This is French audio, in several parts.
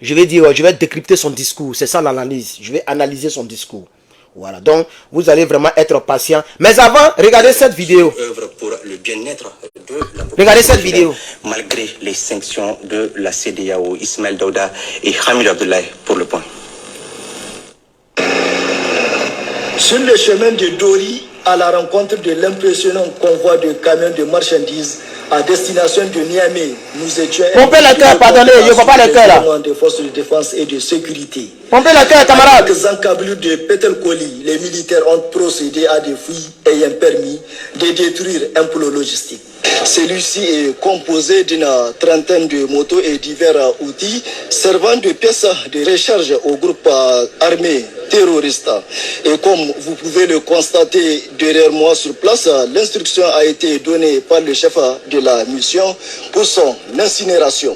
je vais dire, je vais décrypter son discours. C'est ça l'analyse. Je vais analyser son discours. Voilà, donc vous allez vraiment être patient. Mais avant, regardez cette vidéo. Œuvre pour le bien-être de la population. Regardez cette vidéo. Malgré les sanctions de la CEDEAO, Ismaël Daouda et Hamid Abdoulaye pour le point. Sur le chemin de Dori, à la rencontre de l'impressionnant convoi de camions de marchandises à destination de Niamey, nous étions... Pompez le cœur, pardonnez, je ne vois pas le cœur là. Des forces de défense et de sécurité. Pompez le cœur, camarades. Avec des encablures de pételcoli, les militaires ont procédé à des fouilles ayant permis de détruire un pôle logistique. Celui-ci est composé d'une trentaine de motos et divers outils servant de pièces de recharge au groupe armé terroriste. Et comme vous pouvez le constater derrière moi sur place, l'instruction a été donnée par le chef de la mission pour son incinération.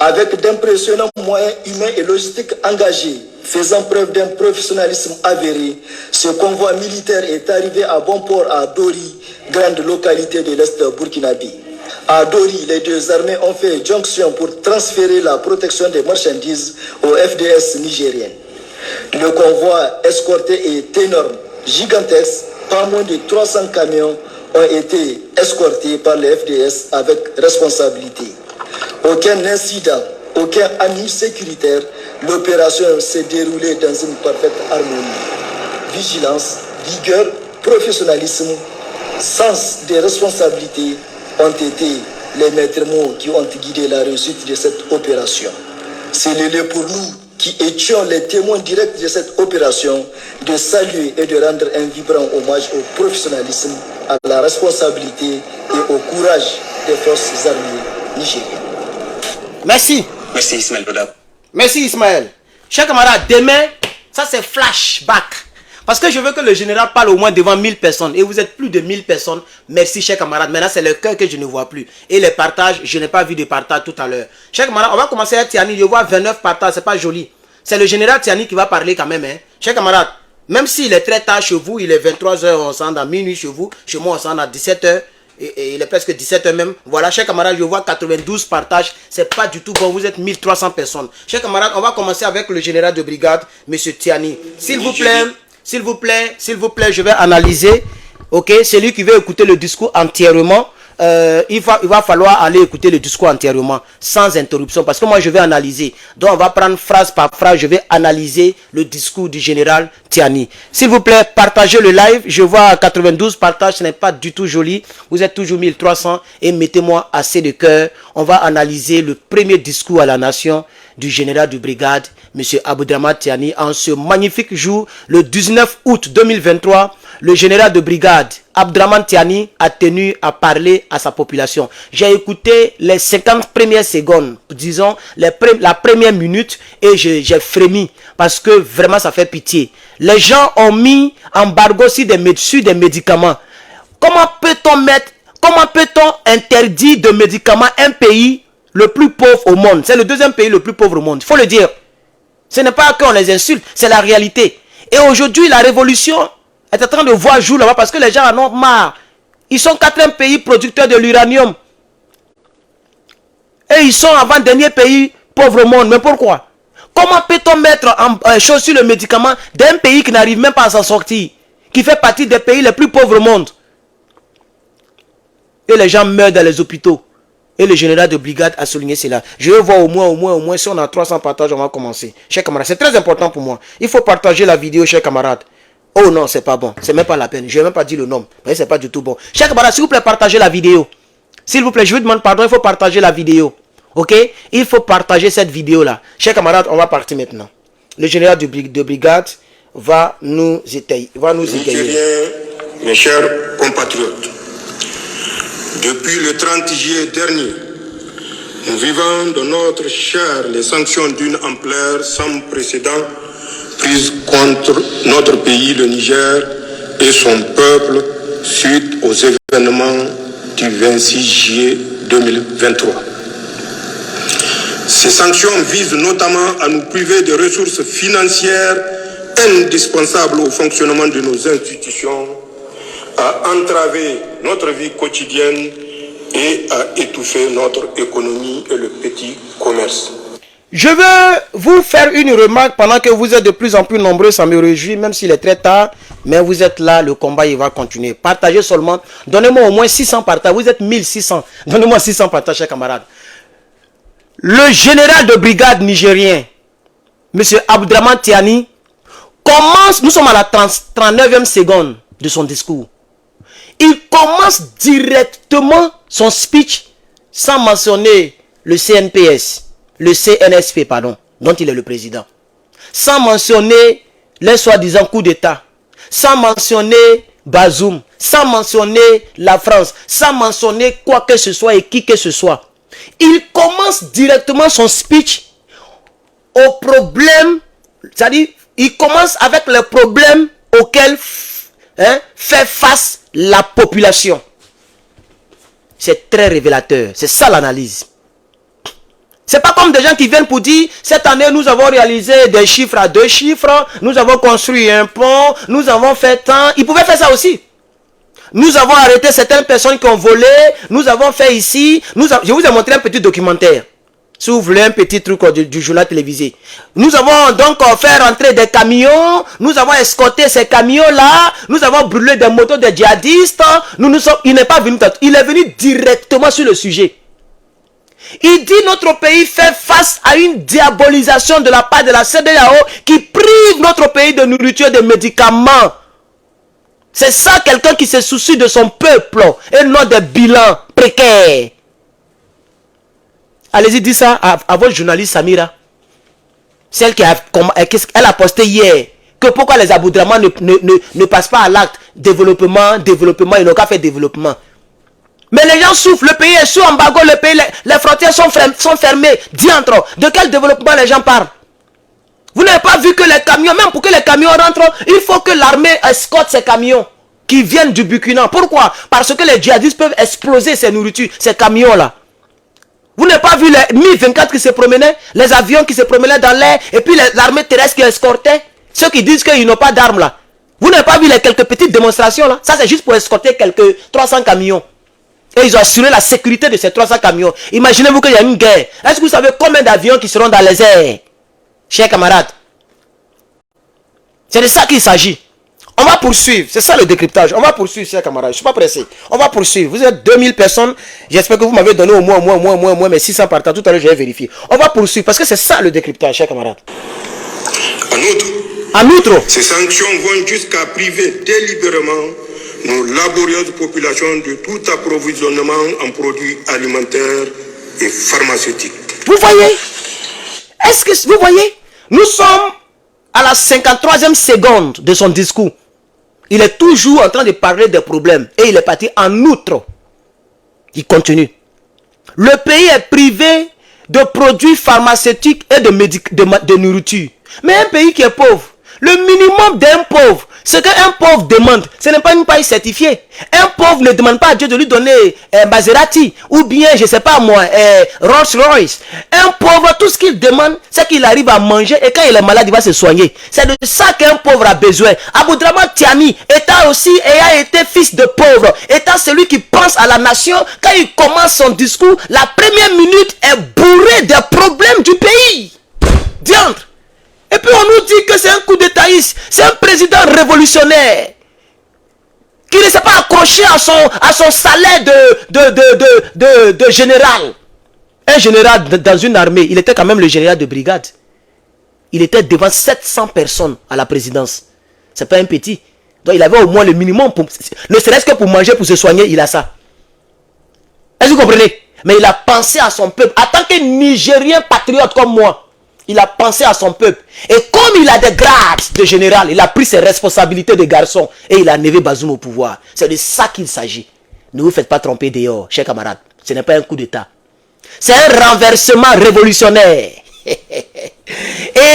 Avec d'impressionnants moyens humains et logistiques engagés, faisant preuve d'un professionnalisme avéré, ce convoi militaire est arrivé à bon port à Dori, grande localité de l'Est burkinabé. À Dori, les deux armées ont fait jonction pour transférer la protection des marchandises au FDS nigérien. Le convoi escorté est énorme, gigantesque. Pas moins de 300 camions ont été escortés par le FDS avec responsabilité. Aucun incident, aucun ami sécuritaire. L'opération s'est déroulée dans une parfaite harmonie. Vigilance, vigueur, professionnalisme, sens des responsabilités ont été les maîtres mots qui ont guidé la réussite de cette opération. C'est le lieu pour nous qui étions les témoins directs de cette opération de saluer et de rendre un vibrant hommage au professionnalisme, à la responsabilité et au courage des forces armées nigériennes. Merci. Merci Ismaël Daouda. Merci Ismaël. Chers camarades, demain, ça c'est flashback. Parce que je veux que le général parle au moins devant 1000 personnes. Et vous êtes plus de 1000 personnes. Merci chers camarades. Maintenant c'est le cœur que je ne vois plus. Et les partages, je n'ai pas vu de partage tout à l'heure. Chers camarades, on va commencer avec Tiani. Je vois 29 partages, c'est pas joli. C'est le général Tiani qui va parler quand même. Hein. Chers camarades, même s'il est très tard chez vous, il est 23h, on s'en à minuit chez vous. Chez moi, on s'en à 17h. Et il est presque 17h même. Voilà, chers camarades, je vois 92 partages. C'est pas du tout bon. Vous êtes 1300 personnes. Chers camarades, on va commencer avec le général de brigade, monsieur Tiani. S'il vous plaît, s'il vous plaît, s'il vous plaît, je vais analyser. Ok, celui qui veut écouter le discours entièrement, il va falloir aller écouter le discours entièrement, sans interruption, parce que moi je vais analyser. Donc on va prendre phrase par phrase, je vais analyser le discours du général Tiani. S'il vous plaît, partagez le live. Je vois 92 partages, ce n'est pas du tout joli. Vous êtes toujours 1300 et mettez-moi assez de cœur. On va analyser le premier discours à la nation du général de brigade, M. Abdraman Tiani, en ce magnifique jour, le 19 août 2023. Le général de brigade, Abdraman Tiani, a tenu à parler à sa population. J'ai écouté les 50 premières secondes, disons la première minute, et j'ai frémi parce que vraiment ça fait pitié. Les gens ont mis embargo sur des médicaments. Comment peut-on interdire de médicaments un pays le plus pauvre au monde? C'est le deuxième pays le plus pauvre au monde, il faut le dire. Ce n'est pas qu'on les insulte, c'est la réalité. Et aujourd'hui, la révolution est en train de voir jour là-bas parce que les gens en ont marre. Ils sont 4e pays producteurs de l'uranium. Et ils sont avant-dernier pays pauvre au monde. Mais pourquoi? Comment peut-on mettre en chose sur le médicament d'un pays qui n'arrive même pas à s'en sortir, qui fait partie des pays les plus pauvres au monde? Et les gens meurent dans les hôpitaux. Et le général de brigade a souligné cela. Je veux voir au moins, si on a 300 partages, on va commencer. Chers camarades, c'est très important pour moi. Il faut partager la vidéo, chers camarades. Oh non, c'est pas bon. C'est même pas la peine. Je vais même pas dire le nom. Mais c'est pas du tout bon. Chers camarades, s'il vous plaît, partagez la vidéo. S'il vous plaît, je vous demande pardon, il faut partager la vidéo. Ok? Il faut partager cette vidéo-là. Chers camarades, on va partir maintenant. Le général de brigade va nous étayer. Mes chers compatriotes, depuis le 30 juillet dernier, nous vivons dans notre chair les sanctions d'une ampleur sans précédent prises contre notre pays, le Niger, et son peuple suite aux événements du 26 juillet 2023. Ces sanctions visent notamment à nous priver de ressources financières indispensables au fonctionnement de nos institutions, à entraver notre vie quotidienne et à étouffer notre économie et le petit commerce. Je veux vous faire une remarque pendant que vous êtes de plus en plus nombreux, ça me réjouit, même s'il est très tard, mais vous êtes là, le combat il va continuer. Partagez seulement, donnez-moi au moins 600 partages, vous êtes 1600, donnez-moi 600 partages, chers camarades. Le général de brigade nigérien, M. Abdraman Tiani, commence, nous sommes à la 39e seconde de son discours. Il commence directement son speech sans mentionner le CNPS. Le CNSP, pardon, dont il est le président. Sans mentionner les soi-disant coups d'État. Sans mentionner Bazoum. Sans mentionner la France. Sans mentionner quoi que ce soit et qui que ce soit. Il commence directement son speech au problème. C'est-à-dire, il commence avec les problèmes auxquels fait face la population. C'est très révélateur. C'est ça l'analyse. C'est pas comme des gens qui viennent pour dire, cette année nous avons réalisé des chiffres à 2 chiffres, nous avons construit un pont, nous avons fait tant. Ils pouvaient faire ça aussi. Nous avons arrêté certaines personnes qui ont volé, nous avons fait ici, je vous ai montré un petit documentaire. Si vous voulez un petit truc du journal télévisé. Nous avons donc fait rentrer des camions, nous avons escorté ces camions-là, nous avons brûlé des motos des djihadistes, il n'est pas venu, il est venu directement sur le sujet. Il dit notre pays fait face à une diabolisation de la part de la CEDEAO qui prive notre pays de nourriture et de médicaments. C'est ça quelqu'un qui se soucie de son peuple et non des bilans précaires. Allez-y, dites ça à votre journaliste Samira. Celle qui elle a posté hier que pourquoi les Aboudraman ne passent pas à l'acte développement, ils n'ont qu'à faire développement. Mais les gens souffrent, le pays est sous embargo, le pays, les frontières sont fermées. Diantre, de quel développement les gens parlent? Vous n'avez pas vu que les camions, même pour que les camions rentrent, il faut que l'armée escorte ces camions qui viennent du Burkina. Pourquoi? Parce que les djihadistes peuvent exploser ces nourritures, ces camions-là. Vous n'avez pas vu les Mi-24 qui se promenaient, les avions qui se promenaient dans l'air, et puis l'armée terrestre qui escortait, ceux qui disent qu'ils n'ont pas d'armes là. Vous n'avez pas vu les quelques petites démonstrations là? Ça c'est juste pour escorter quelques 300 camions. Et ils ont assuré la sécurité de ces 300 camions. Imaginez-vous qu'il y a une guerre. Est-ce que vous savez combien d'avions qui seront dans les airs? Chers camarades. C'est de ça qu'il s'agit. On va poursuivre. C'est ça le décryptage. On va poursuivre, chers camarades. Je ne suis pas pressé. On va poursuivre. Vous êtes 2000 personnes. J'espère que vous m'avez donné au moins, mais 600 par temps. Tout à l'heure, je vais vérifier. On va poursuivre parce que c'est ça le décryptage, chers camarades. En outre, ces sanctions vont jusqu'à priver délibérément nos laborieuses populations de tout approvisionnement en produits alimentaires et pharmaceutiques. Vous voyez? Est-ce que vous voyez? Nous sommes à la 53e seconde de son discours. Il est toujours en train de parler des problèmes. Et il est parti en outre. Il continue. Le pays est privé de produits pharmaceutiques et de nourriture. Mais un pays qui est pauvre, le minimum d'un pauvre, ce qu'un pauvre demande, ce n'est pas une paille certifiée. Un pauvre ne demande pas à Dieu de lui donner Maserati ou bien, je ne sais pas moi, Rolls Royce. Un pauvre, tout ce qu'il demande, c'est qu'il arrive à manger et quand il est malade, il va se soigner. C'est de ça qu'un pauvre a besoin. Abdraman Tiani, étant aussi, ayant été fils de pauvre, étant celui qui pense à la nation, quand il commence son discours, la première minute est bourrée des problèmes du pays. Diantre. Et puis on nous dit que c'est un coup d'étaïsme. C'est un président révolutionnaire qui ne s'est pas accroché à son salaire de général. Un général dans une armée, il était quand même le général de brigade. Il était devant 700 personnes à la présidence. C'est pas un petit. Donc il avait au moins le minimum, ne serait-ce que pour manger, pour se soigner, il a ça. Est-ce que vous comprenez? Mais il a pensé à son peuple. En tant que Nigérien patriote comme moi, il a pensé à son peuple. Et comme il a des grades de général, il a pris ses responsabilités de garçon et il a enlevé Bazoum au pouvoir. C'est de ça qu'il s'agit. Ne vous faites pas tromper dehors, chers camarades. Ce n'est pas un coup d'État. C'est un renversement révolutionnaire. Et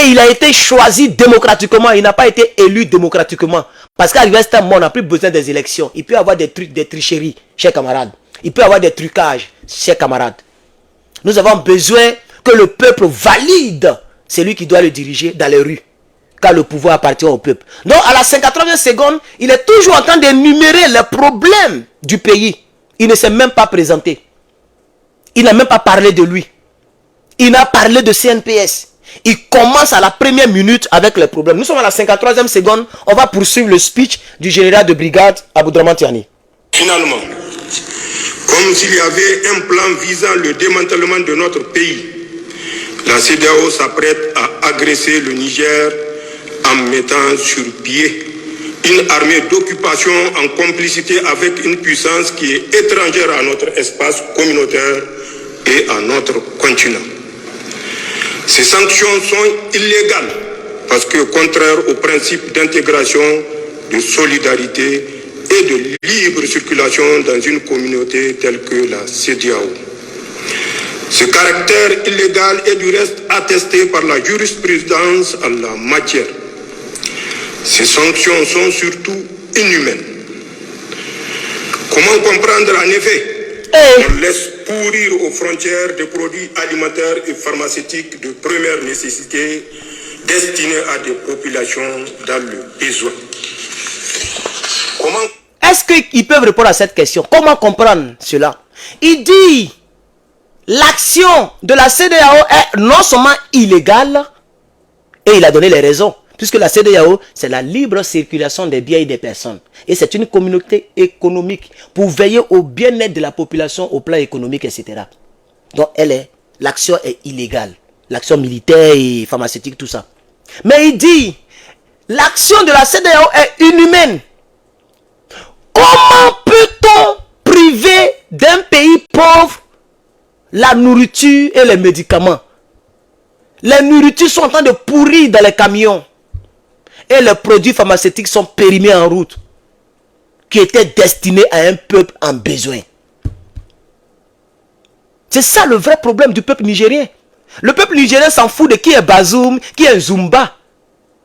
il a été choisi démocratiquement. Il n'a pas été élu démocratiquement. Parce qu'à l'Ouest, on n'a plus besoin des élections. Il peut y avoir des tricheries, chers camarades. Il peut y avoir des trucages, chers camarades. Nous avons besoin que le peuple valide. C'est lui qui doit le diriger dans les rues. Car le pouvoir appartient au peuple. Donc à la 53e seconde, il est toujours en train d'énumérer les problèmes du pays. Il ne s'est même pas présenté. Il n'a même pas parlé de lui. Il n'a parlé de CNPS. Il commence à la première minute avec les problèmes. Nous sommes à la 53e seconde. On va poursuivre le speech du général de brigade Aboudraman Tiani. Finalement, comme s'il y avait un plan visant le démantèlement de notre pays, la CEDEAO s'apprête à agresser le Niger en mettant sur pied une armée d'occupation en complicité avec une puissance qui est étrangère à notre espace communautaire et à notre continent. Ces sanctions sont illégales parce que contraires au principe d'intégration, de solidarité et de libre circulation dans une communauté telle que la CEDEAO. Ce caractère illégal est du reste attesté par la jurisprudence en la matière. Ces sanctions sont surtout inhumaines. Comment comprendre en effet qu'on laisse pourrir aux frontières des produits alimentaires et pharmaceutiques de première nécessité destinés à des populations dans le besoin? Comment... Est-ce qu'ils peuvent répondre à cette question? Comment comprendre cela? Il dit l'action de la CEDEAO est non seulement illégale, et il a donné les raisons. Puisque la CEDEAO, c'est la libre circulation des biens et des personnes. Et c'est une communauté économique pour veiller au bien-être de la population au plan économique, etc. Donc, l'action est illégale. L'action militaire et pharmaceutique, tout ça. Mais il dit, l'action de la CEDEAO est inhumaine. Comment peut-on priver d'un pays pauvre la nourriture et les médicaments? Les nourritures sont en train de pourrir dans les camions. Et les produits pharmaceutiques sont périmés en route, qui étaient destinés à un peuple en besoin. C'est ça le vrai problème du peuple nigérien. Le peuple nigérien s'en fout de qui est Bazoum, qui est Zumba.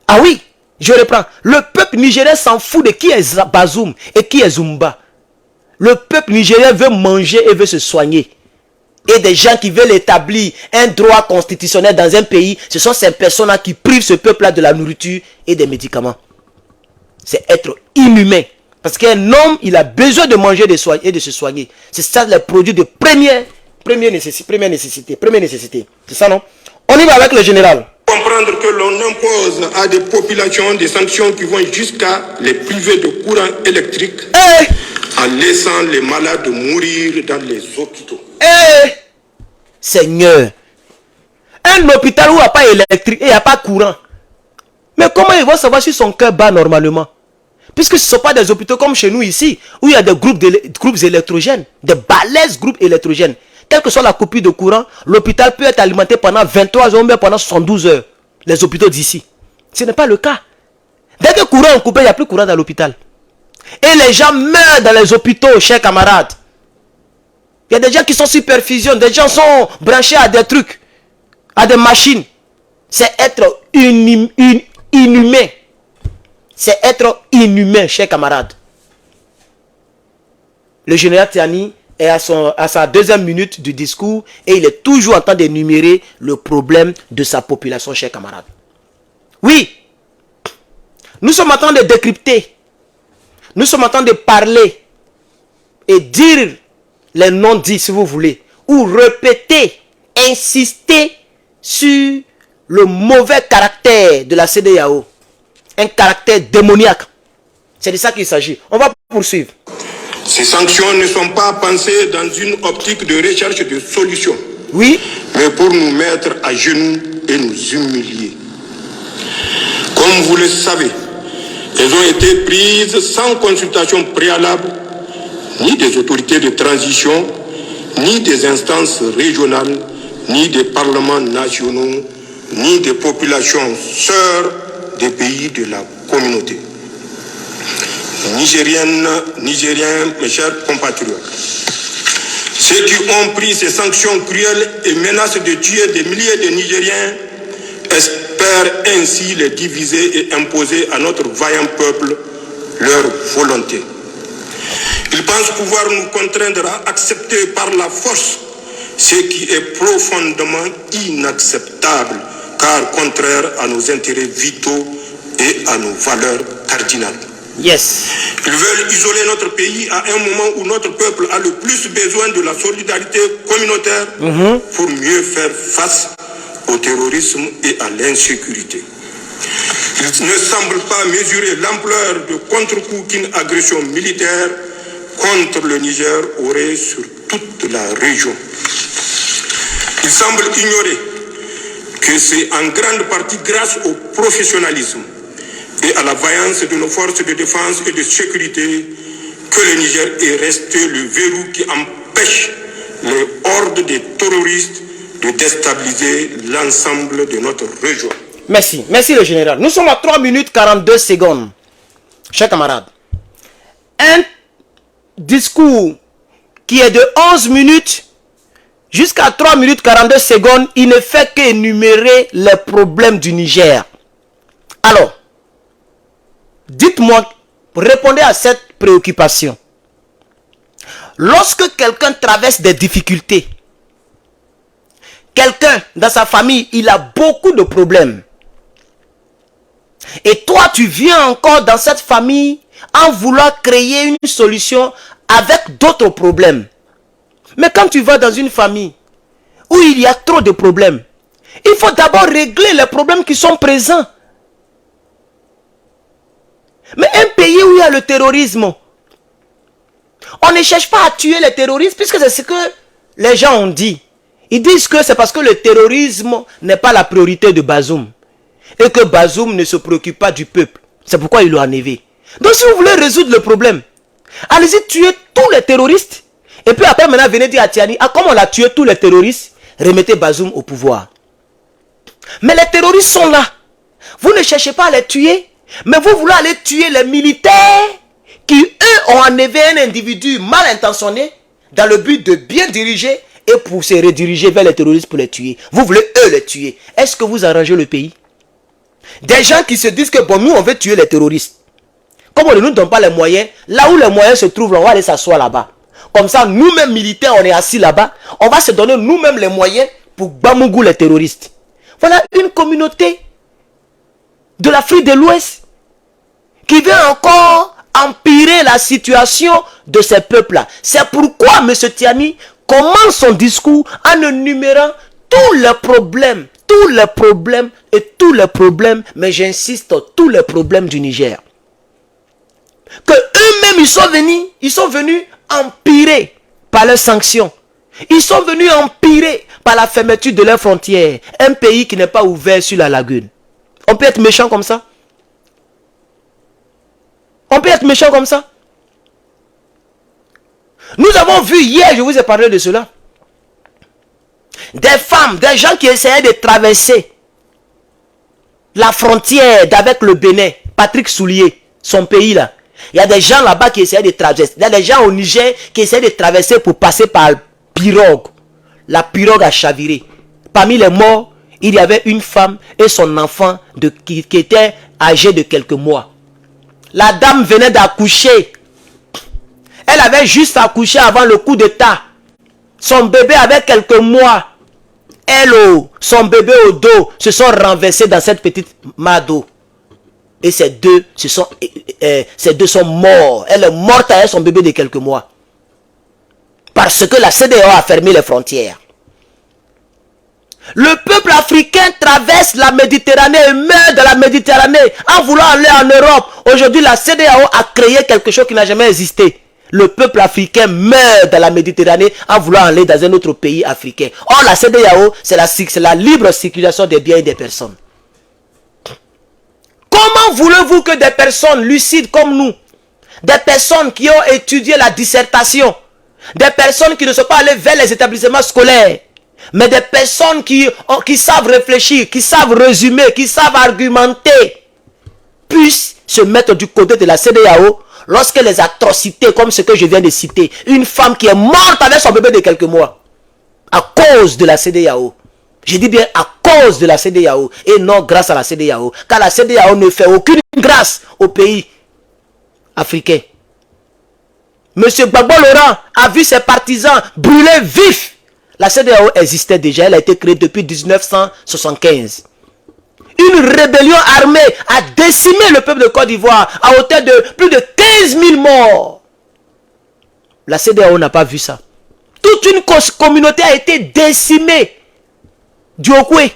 Ah oui, je reprends. Le peuple nigérien s'en fout de qui est Bazoum et qui est Zumba. Le peuple nigérien veut manger et veut se soigner. Et des gens qui veulent établir un droit constitutionnel dans un pays, ce sont ces personnes-là qui privent ce peuple-là de la nourriture et des médicaments. C'est être inhumain. Parce qu'un homme, il a besoin de manger et de se soigner. C'est ça les produits de première nécessité. C'est ça, non? On y va avec le général. Comprendre que l'on impose à des populations des sanctions qui vont jusqu'à les priver de courant électrique en laissant les malades mourir dans les hôpitaux. Seigneur, un hôpital où il n'y a pas électrique et il n'y a pas courant. Mais comment ils vont savoir si son cœur bat normalement? Puisque ce ne sont pas des hôpitaux comme chez nous ici, où il y a des groupes électrogènes, des balèzes groupes électrogènes. Quelle que soit la coupure de courant, l'hôpital peut être alimenté pendant 23 heures, ou pendant 72 heures. Les hôpitaux d'ici. Ce n'est pas le cas. Dès que le courant est coupé, il n'y a plus de courant dans l'hôpital. Et les gens meurent dans les hôpitaux, chers camarades. Il y a des gens qui sont sur perfusion, des gens sont branchés à des trucs, à des machines. C'est être inhumain. C'est être inhumain, chers camarades. Le général Tiani est à sa deuxième minute du discours et il est toujours en train d'énumérer le problème de sa population, chers camarades. Oui, nous sommes en train de décrypter. Nous sommes en train de parler et dire les non-dits, si vous voulez, ou répéter, insister sur le mauvais caractère de la CEDEAO. Un caractère démoniaque. C'est de ça qu'il s'agit. On va poursuivre. Ces sanctions ne sont pas pensées dans une optique de recherche de solutions. Oui. Mais pour nous mettre à genoux et nous humilier. Comme vous le savez, elles ont été prises sans consultation préalable ni des autorités de transition, ni des instances régionales, ni des parlements nationaux, ni des populations sœurs des pays de la communauté. Nigériennes, Nigériens, mes chers compatriotes, ceux qui ont pris ces sanctions cruelles et menacent de tuer des milliers de Nigériens espèrent ainsi les diviser et imposer à notre vaillant peuple leur volonté. Ils pensent pouvoir nous contraindre à accepter par la force ce qui est profondément inacceptable, car contraire à nos intérêts vitaux et à nos valeurs cardinales. Yes. Ils veulent isoler notre pays à un moment où notre peuple a le plus besoin de la solidarité communautaire pour mieux faire face au terrorisme et à l'insécurité. Ils ne semblent pas mesurer l'ampleur de contre-coup qu'une agression militaire contre le Niger aurait sur toute la région. Ils semblent ignorer que c'est en grande partie grâce au professionnalisme et à la vaillance de nos forces de défense et de sécurité que le Niger est resté le verrou qui empêche les hordes de terroristes de déstabiliser l'ensemble de notre région. Merci, merci le général. Nous sommes à 3 minutes 42 secondes. Chers camarades, un discours qui est de 11 minutes jusqu'à 3 minutes 42 secondes, il ne fait qu'énumérer les problèmes du Niger. Alors, dites-moi, répondez à cette préoccupation. Lorsque quelqu'un traverse des difficultés, quelqu'un dans sa famille, il a beaucoup de problèmes. Et toi, tu viens encore dans cette famille en voulant créer une solution avec d'autres problèmes. Mais quand tu vas dans une famille où il y a trop de problèmes, il faut d'abord régler les problèmes qui sont présents. Mais un pays où il y a le terrorisme, on ne cherche pas à tuer les terroristes puisque c'est ce que les gens ont dit. Ils disent que c'est parce que le terrorisme n'est pas la priorité de Bazoum. Et que Bazoum ne se préoccupe pas du peuple. C'est pourquoi il l'a enlevé. Donc si vous voulez résoudre le problème, allez-y tuer tous les terroristes. Et puis après maintenant venez dire à Tiani, ah comme on a tué tous les terroristes, remettez Bazoum au pouvoir. Mais les terroristes sont là. Vous ne cherchez pas à les tuer, mais vous voulez aller tuer les militaires qui eux ont enlevé un individu mal intentionné dans le but de bien diriger et pour se rediriger vers les terroristes pour les tuer. Vous voulez eux les tuer. Est-ce que vous arrangez le pays? Des gens qui se disent que bon, nous on veut tuer les terroristes. Comme on ne nous donne pas les moyens, là où les moyens se trouvent, on va aller s'asseoir là-bas. Comme ça, nous-mêmes militaires, on est assis là-bas. On va se donner nous-mêmes les moyens pour Bamougou les terroristes. Voilà une communauté de l'Afrique de l'Ouest qui veut encore empirer la situation de ces peuples-là. C'est pourquoi M. Tiani commence son discours en énumérant tous les problèmes, mais j'insiste, tous les problèmes du Niger. Que eux-mêmes, ils sont venus empirer par leurs sanctions. Ils sont venus empirer par la fermeture de leurs frontières. Un pays qui n'est pas ouvert sur la lagune. On peut être méchant comme ça? On peut être méchant comme ça? Nous avons vu hier, je vous ai parlé de cela, des femmes, des gens qui essayaient de traverser la frontière avec le Bénin, Patrick Soulier, son pays là. Il y a des gens là-bas qui essaient de traverser. Il y a des gens au Niger qui essaient de traverser pour passer par pirogue. La pirogue a chaviré. Parmi les morts, il y avait une femme et son enfant qui était âgé de quelques mois. La dame venait d'accoucher. Elle avait juste accouché avant le coup d'État. Son bébé avait quelques mois. Elle, son bébé au dos, se sont renversés dans cette petite mare d'eau. Et ces deux sont morts. Elle est morte avec son bébé de quelques mois. Parce que la CEDEAO a fermé les frontières. Le peuple africain traverse la Méditerranée et meurt dans la Méditerranée en voulant aller en Europe. Aujourd'hui, la CEDEAO a créé quelque chose qui n'a jamais existé. Le peuple africain meurt dans la Méditerranée en voulant aller dans un autre pays africain. Or, la CEDEAO, c'est la libre circulation des biens et des personnes. Comment voulez-vous que des personnes lucides comme nous, des personnes qui ont étudié la dissertation, des personnes qui ne sont pas allées vers les établissements scolaires, mais des personnes qui savent réfléchir, qui savent résumer, qui savent argumenter, puissent se mettre du côté de la CEDEAO lorsque les atrocités comme ce que je viens de citer, une femme qui est morte avec son bébé de quelques mois, à cause de la CEDEAO. Je dis bien à cause de la CEDEAO et non grâce à la CEDEAO. Car la CEDEAO ne fait aucune grâce aux pays africains. Monsieur Gbagbo Laurent a vu ses partisans brûler vifs. La CEDEAO existait déjà, elle a été créée depuis 1975. une rébellion armée a décimé le peuple de Côte d'Ivoire à hauteur de plus de 15 000 morts. La CEDEAO n'a pas vu ça. Toute une communauté a été décimée. Diokwe,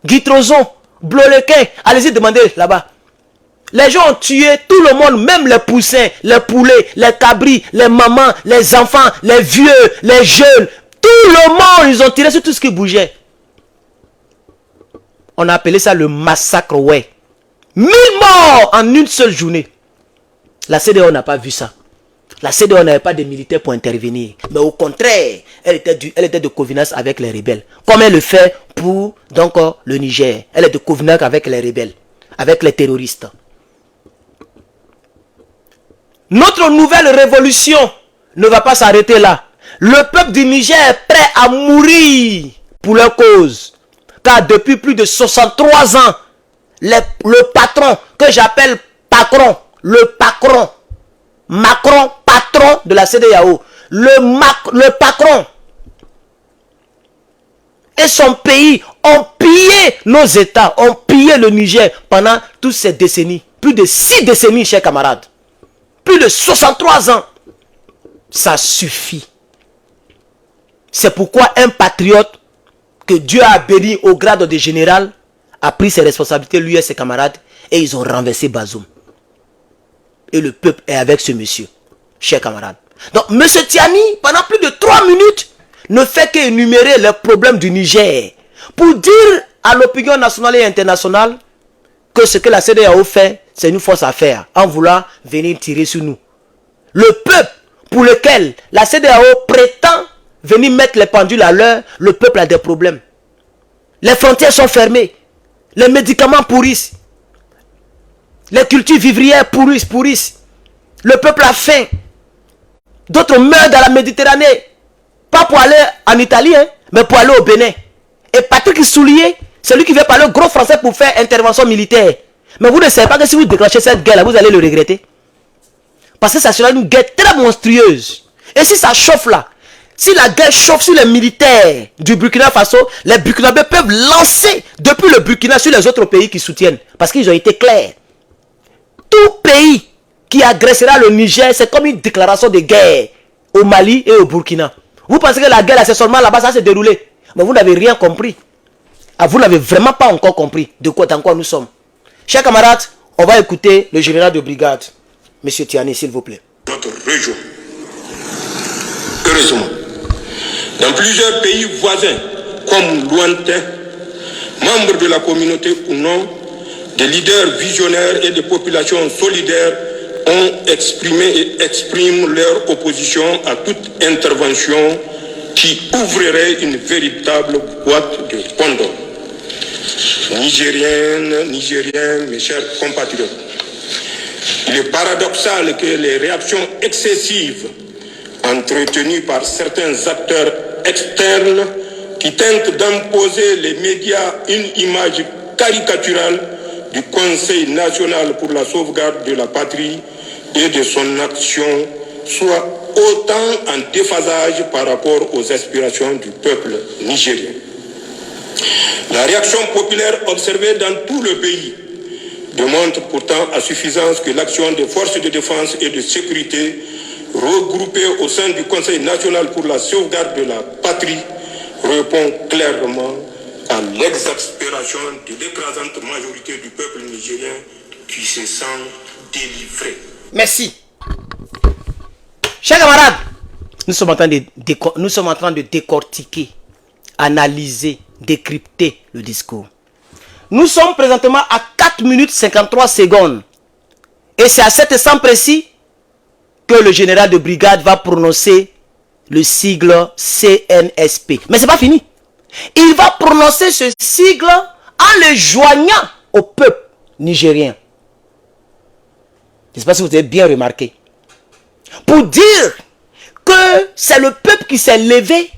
Guitrozon, Blolequin, allez-y demander là-bas. Les gens ont tué tout le monde, même les poussins, les poulets, les cabris, les mamans, les enfants, les vieux, les jeunes. Tout le monde, ils ont tiré sur tout ce qui bougeait. On a appelé ça le massacre, ouais. 1000 morts en une seule journée. La CEDEAO n'a pas vu ça. La CEDEAO n'avait pas de militaires pour intervenir. Mais au contraire, elle était de connivence avec les rebelles. Comme elle le fait pour donc, le Niger. Elle est de connivence avec les rebelles, avec les terroristes. Notre nouvelle révolution ne va pas s'arrêter là. Le peuple du Niger est prêt à mourir pour leur cause. Car depuis plus de 63 ans, le patron, que j'appelle patron, le patron, Macron, patron de la CEDEAO, le patron et son pays ont pillé nos États, ont pillé le Niger pendant toutes ces décennies. Plus de 6 décennies, chers camarades. Plus de 63 ans. Ça suffit. C'est pourquoi un patriote que Dieu a béni au grade de général a pris ses responsabilités, lui et ses camarades, et ils ont renversé Bazoum. Et le peuple est avec ce monsieur, chers camarades. Donc, M. Tiani, pendant plus de 3 minutes, ne fait qu'énumérer les problèmes du Niger pour dire à l'opinion nationale et internationale que ce que la CEDEAO fait, c'est une fausse affaire, en voulant venir tirer sur nous. Le peuple pour lequel la CEDEAO prétend venir mettre les pendules à l'heure, le peuple a des problèmes. Les frontières sont fermées, les médicaments pourrissent, les cultures vivrières pourrissent, le peuple a faim. D'autres meurent dans la Méditerranée, pas pour aller en Italie, hein, mais pour aller au Bénin. Et Patrick Soulier, c'est lui qui veut parler gros français pour faire intervention militaire. Mais vous ne savez pas que si vous déclenchez cette guerre-là, vous allez le regretter. Parce que ça sera une guerre très monstrueuse. Et si ça chauffe là, si la guerre chauffe sur les militaires du Burkina Faso, les Burkinabés peuvent lancer depuis le Burkina sur les autres pays qui soutiennent. Parce qu'ils ont été clairs. Tout pays qui agressera le Niger, c'est comme une déclaration de guerre au Mali et au Burkina. Vous pensez que la guerre, c'est seulement là-bas, ça s'est déroulé. Mais vous n'avez rien compris. Ah, vous n'avez vraiment pas encore compris de quoi, dans quoi nous sommes. Chers camarades, on va écouter le général de brigade, M. Tiani, s'il vous plaît. Notre région. Heureusement, dans plusieurs pays voisins, comme lointains, membres de la communauté ou non, des leaders visionnaires et des populations solidaires ont exprimé et expriment leur opposition à toute intervention qui ouvrirait une véritable boîte de Pandore. Nigériennes, Nigériens, mes chers compatriotes, il est paradoxal que les réactions excessives entretenues par certains acteurs externes qui tentent d'imposer les médias une image caricaturale du Conseil national pour la sauvegarde de la patrie et de son action soient autant en déphasage par rapport aux aspirations du peuple nigérien. La réaction populaire observée dans tout le pays démontre pourtant à suffisance que l'action des forces de défense et de sécurité regroupées au sein du Conseil national pour la sauvegarde de la patrie répond clairement à l'exaspération de l'écrasante majorité du peuple nigérien qui se sent délivré. Merci. Chers camarades, nous sommes en train de décortiquer, analyser, décrypter le discours. Nous sommes présentement à 4 minutes 53 secondes. Et c'est à cet instant précis que le général de brigade va prononcer le sigle CNSP. Mais ce n'est pas fini. Il va prononcer ce sigle en le joignant au peuple nigérien. Je ne sais pas si vous avez bien remarqué. Pour dire que c'est le peuple qui s'est levé,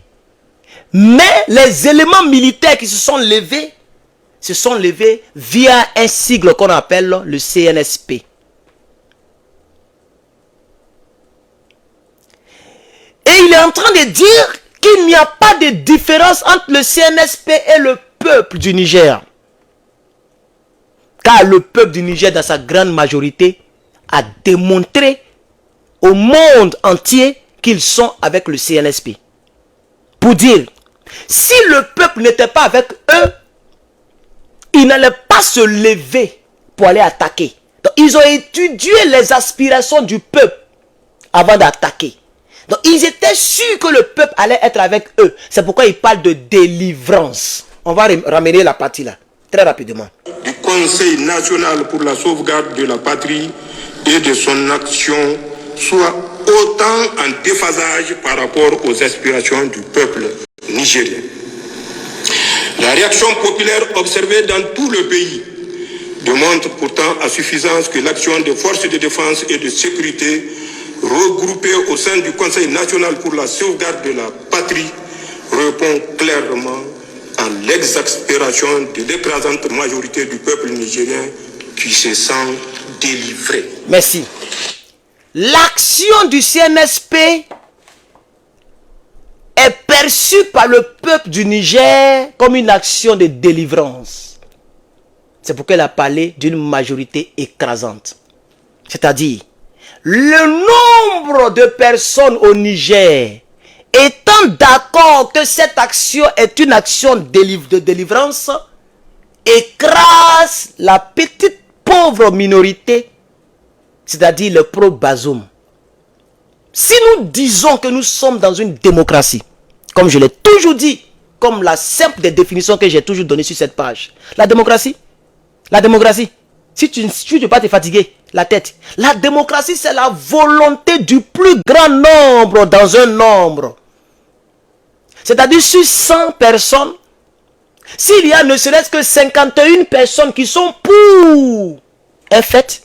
mais les éléments militaires qui se sont levés via un sigle qu'on appelle le CNSP. Et il est en train de dire qu'il n'y a pas de différence entre le CNSP et le peuple du Niger. Car le peuple du Niger, dans sa grande majorité, a démontré au monde entier qu'ils sont avec le CNSP. Pour dire, si le peuple n'était pas avec eux, ils n'allaient pas se lever pour aller attaquer. Donc, ils ont étudié les aspirations du peuple avant d'attaquer. Donc, ils étaient sûrs que le peuple allait être avec eux. C'est pourquoi ils parlent de délivrance. On va ramener la partie là, très rapidement. Du Conseil national pour la sauvegarde de la patrie et de son action soit autant en déphasage par rapport aux aspirations du peuple nigérien. La réaction populaire observée dans tout le pays démontre pourtant à suffisance que l'action des forces de défense et de sécurité regroupées au sein du Conseil national pour la sauvegarde de la patrie répond clairement à l'exaspération de l'écrasante majorité du peuple nigérien qui se sent délivré. Merci. L'action du CNSP est perçue par le peuple du Niger comme une action de délivrance. C'est pourquoi elle a parlé d'une majorité écrasante. C'est-à-dire, le nombre de personnes au Niger étant d'accord que cette action est une action de délivrance, écrase la petite pauvre minorité, c'est-à-dire le pro-Bazoum. Si nous disons que nous sommes dans une démocratie, comme je l'ai toujours dit, comme la simple des définitions que j'ai toujours données sur cette page, la démocratie, si tu ne veux pas te fatiguer la tête, la démocratie c'est la volonté du plus grand nombre dans un nombre. C'est-à-dire sur 100 personnes, s'il y a ne serait-ce que 51 personnes qui sont pour un fait,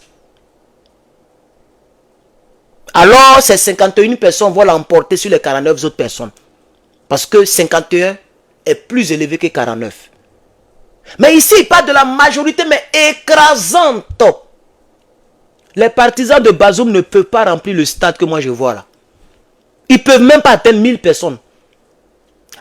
alors ces 51 personnes vont l'emporter sur les 49 autres personnes. Parce que 51 est plus élevé que 49. Mais ici, il parle de la majorité, mais écrasante. Les partisans de Bazoum ne peuvent pas remplir le stade que moi je vois là. Ils ne peuvent même pas atteindre 1000 personnes.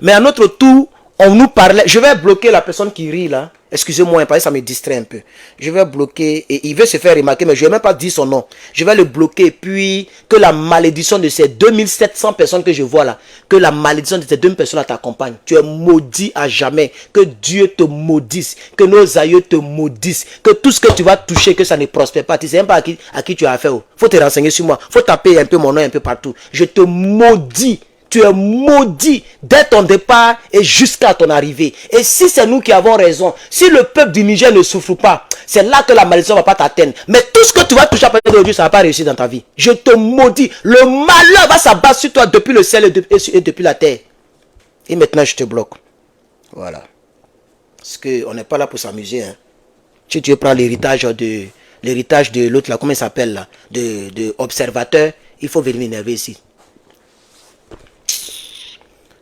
Mais à notre tour, on nous parlait. Je vais bloquer la personne qui rit là. Excusez-moi, parce que ça me distrait un peu. Je vais bloquer. Et il veut se faire remarquer, mais je ne vais même pas dire son nom. Je vais le bloquer. Puis que la malédiction de ces 2700 personnes que je vois là, que la malédiction de ces 2 personnes t'accompagne. Tu es maudit à jamais. Que Dieu te maudisse. Que nos aïeux te maudissent. Que tout ce que tu vas toucher, que ça ne prospère pas. Tu ne sais même pas à qui tu as affaire. Faut te renseigner sur moi. Faut taper un peu mon nom un peu partout. Je te maudis. Tu es maudit dès ton départ et jusqu'à ton arrivée. Et si c'est nous qui avons raison, si le peuple du Niger ne souffre pas, c'est là que la malédiction ne va pas t'atteindre. Mais tout ce que tu vas toucher à partir d'aujourd'hui, ça ne va pas réussir dans ta vie. Je te maudis. Le malheur va s'abattre sur toi depuis le ciel et depuis la terre. Et maintenant, je te bloque. Voilà. Parce qu'on n'est pas là pour s'amuser. Hein. Si tu veux prendre l'héritage de l'autre, là, comment il s'appelle là, de observateur, il faut venir m'énerver ici.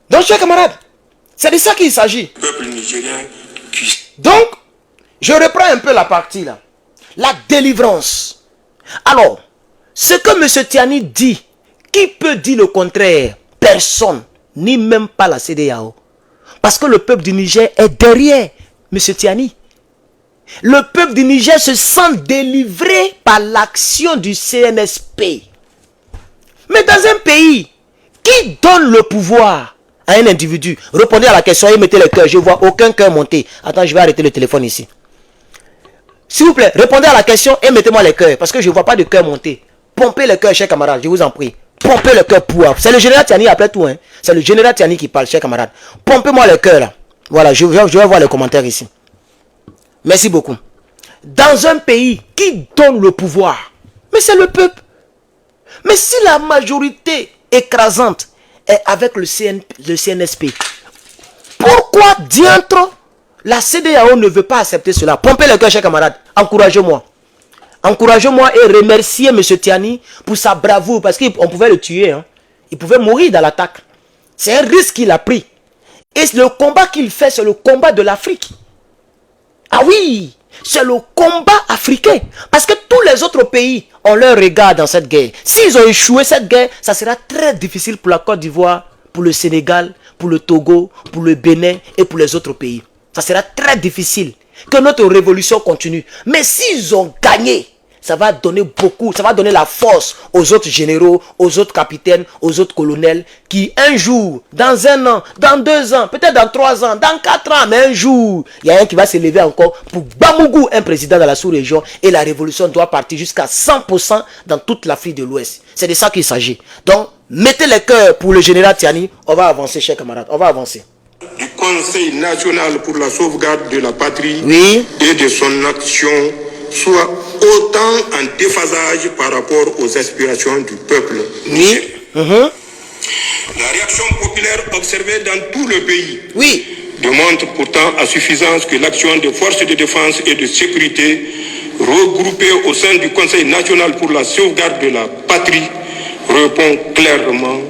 Donc, chers camarades, c'est de ça qu'il s'agit. Peuple nigérien qui... Donc, je reprends un peu la partie là. La délivrance. Alors, ce que M. Tiani dit, qui peut dire le contraire? Personne, ni même pas la CEDEAO. Parce que le peuple du Niger est derrière M. Tiani. Le peuple du Niger se sent délivré par l'action du CNSP. Mais dans un pays qui donne le pouvoir à un individu, répondez à la question et mettez le cœur. Je ne vois aucun cœur monter. Attends, je vais arrêter le téléphone ici. S'il vous plaît, répondez à la question et mettez-moi le cœur. Parce que je ne vois pas de cœur monter. Pompez le cœur, chers camarades, je vous en prie. Pompez le cœur pour. C'est le général Tiani après tout. Hein. C'est le général Tiani qui parle, chers camarades. Pompez-moi le cœur là. Voilà, je vais voir les commentaires ici. Merci beaucoup. Dans un pays qui donne le pouvoir, mais c'est le peuple. Mais si la majorité écrasante est avec le CNSP, pourquoi diantre la CEDEAO ne veut pas accepter cela? Pompez le cœur, chers camarades. Encouragez-moi. Encouragez-moi et remerciez M. Tiani pour sa bravoure. Parce qu'on pouvait le tuer. Hein. Il pouvait mourir dans l'attaque. C'est un risque qu'il a pris. Et le combat qu'il fait, c'est le combat de l'Afrique. Ah oui, c'est le combat africain. Parce que tous les autres pays ont leur regard dans cette guerre. S'ils ont échoué cette guerre, ça sera très difficile pour la Côte d'Ivoire, pour le Sénégal, pour le Togo, pour le Bénin et pour les autres pays. Ça sera très difficile. que notre révolution continue. Mais s'ils ont gagné, ça va donner beaucoup, ça va donner la force aux autres généraux, aux autres capitaines, aux autres colonels qui un jour, dans 1 an, dans 2 ans, peut-être dans 3 ans, dans 4 ans, mais un jour, il y a un qui va se lever encore pour Bamougou, un président de la sous-région, et la révolution doit partir jusqu'à 100% dans toute l'Afrique de l'Ouest. C'est de ça qu'il s'agit. Donc, mettez les cœurs pour le général Tiani, on va avancer, chers camarades, on va avancer. Du Conseil national pour la sauvegarde de la patrie Oui. et de son action soit autant en déphasage par rapport aux aspirations du peuple. Oui. La réaction populaire observée dans tout le pays Oui. démontre pourtant à suffisance que l'action des forces de défense et de sécurité regroupées au sein du Conseil national pour la sauvegarde de la patrie répond clairement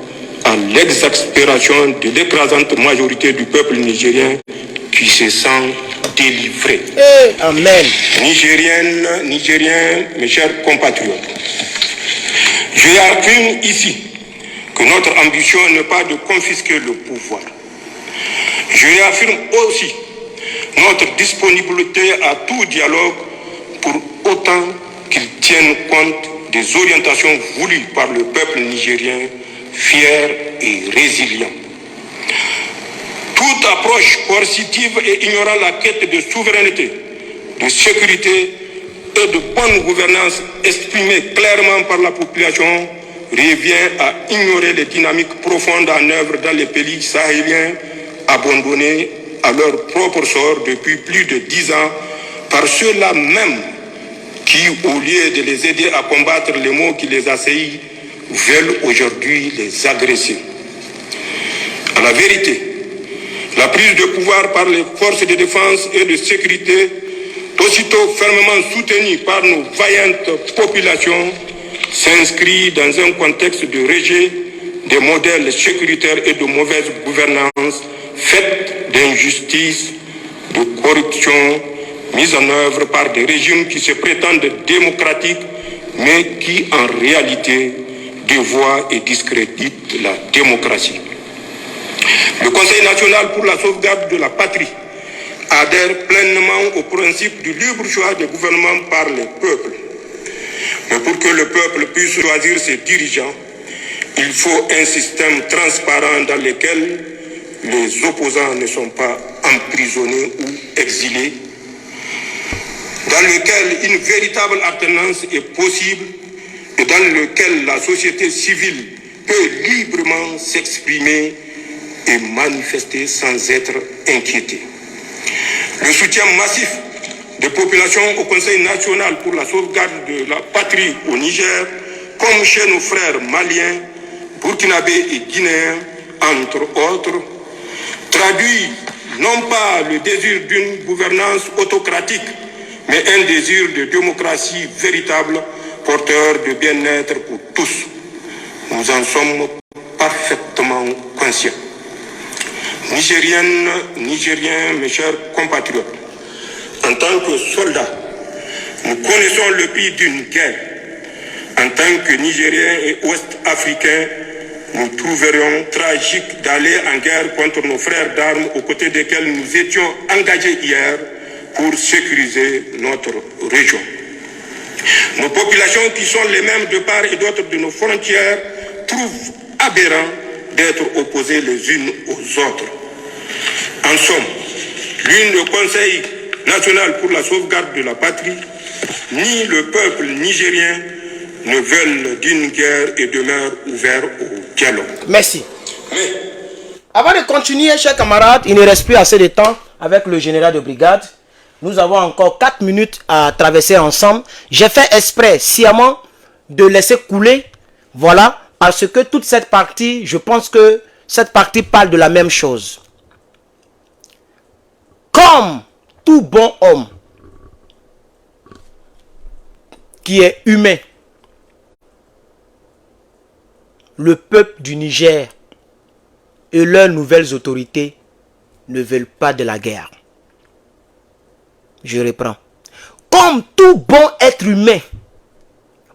à l'exaspération de l'écrasante majorité du peuple nigérien qui se sent délivré. Amen. Nigériennes, Nigériens, mes chers compatriotes, je affirme ici que notre ambition n'est pas de confisquer le pouvoir. Je réaffirme aussi notre disponibilité à tout dialogue pour autant qu'il tienne compte des orientations voulues par le peuple nigérien fier et résilient. Toute approche coercitive et ignorant la quête de souveraineté, de sécurité et de bonne gouvernance exprimée clairement par la population revient à ignorer les dynamiques profondes en œuvre dans les pays sahéliens abandonnés à leur propre sort depuis plus de 10 ans par ceux-là même qui, au lieu de les aider à combattre les maux qui les assaillent, veulent aujourd'hui les agresser. À la vérité, la prise de pouvoir par les forces de défense et de sécurité, aussitôt fermement soutenue par nos vaillantes populations, s'inscrit dans un contexte de rejet des modèles sécuritaires et de mauvaise gouvernance faite d'injustice, de corruption, mise en œuvre par des régimes qui se prétendent démocratiques, mais qui en réalité dévoient et discréditent la démocratie. Le Conseil national pour la sauvegarde de la patrie adhère pleinement au principe du libre choix des gouvernements par les peuples. Mais pour que le peuple puisse choisir ses dirigeants, il faut un système transparent dans lequel les opposants ne sont pas emprisonnés ou exilés, dans lequel une véritable alternance est possible et dans lequel la société civile peut librement s'exprimer et manifester sans être inquiétée. Le soutien massif des populations au Conseil national pour la sauvegarde de la patrie au Niger, comme chez nos frères maliens, burkinabés et guinéens, entre autres, traduit non pas le désir d'une gouvernance autocratique, mais un désir de démocratie véritable, porteur de bien-être pour tous. Nous en sommes parfaitement conscients. Nigériennes, Nigériens, mes chers compatriotes, en tant que soldats, nous connaissons le prix d'une guerre. En tant que Nigériens et Ouest-Africains, nous trouverions tragique d'aller en guerre contre nos frères d'armes aux côtés desquels nous étions engagés hier pour sécuriser notre région. Nos populations qui sont les mêmes de part et d'autre de nos frontières trouvent aberrant d'être opposées les unes aux autres. En somme, ni le Conseil national pour la sauvegarde de la patrie, ni le peuple nigérien ne veulent d'une guerre et demeurent ouverts au dialogue. Merci. Mais, avant de continuer, chers camarades, il ne reste plus assez de temps avec le général de brigade. Nous avons encore 4 minutes à traverser ensemble. J'ai fait exprès, sciemment, de laisser couler. Voilà, parce que toute cette partie, je pense que cette partie parle de la même chose. Comme tout bon homme qui est humain, le peuple du Niger et leurs nouvelles autorités ne veulent pas de la guerre. Je reprends. Comme tout bon être humain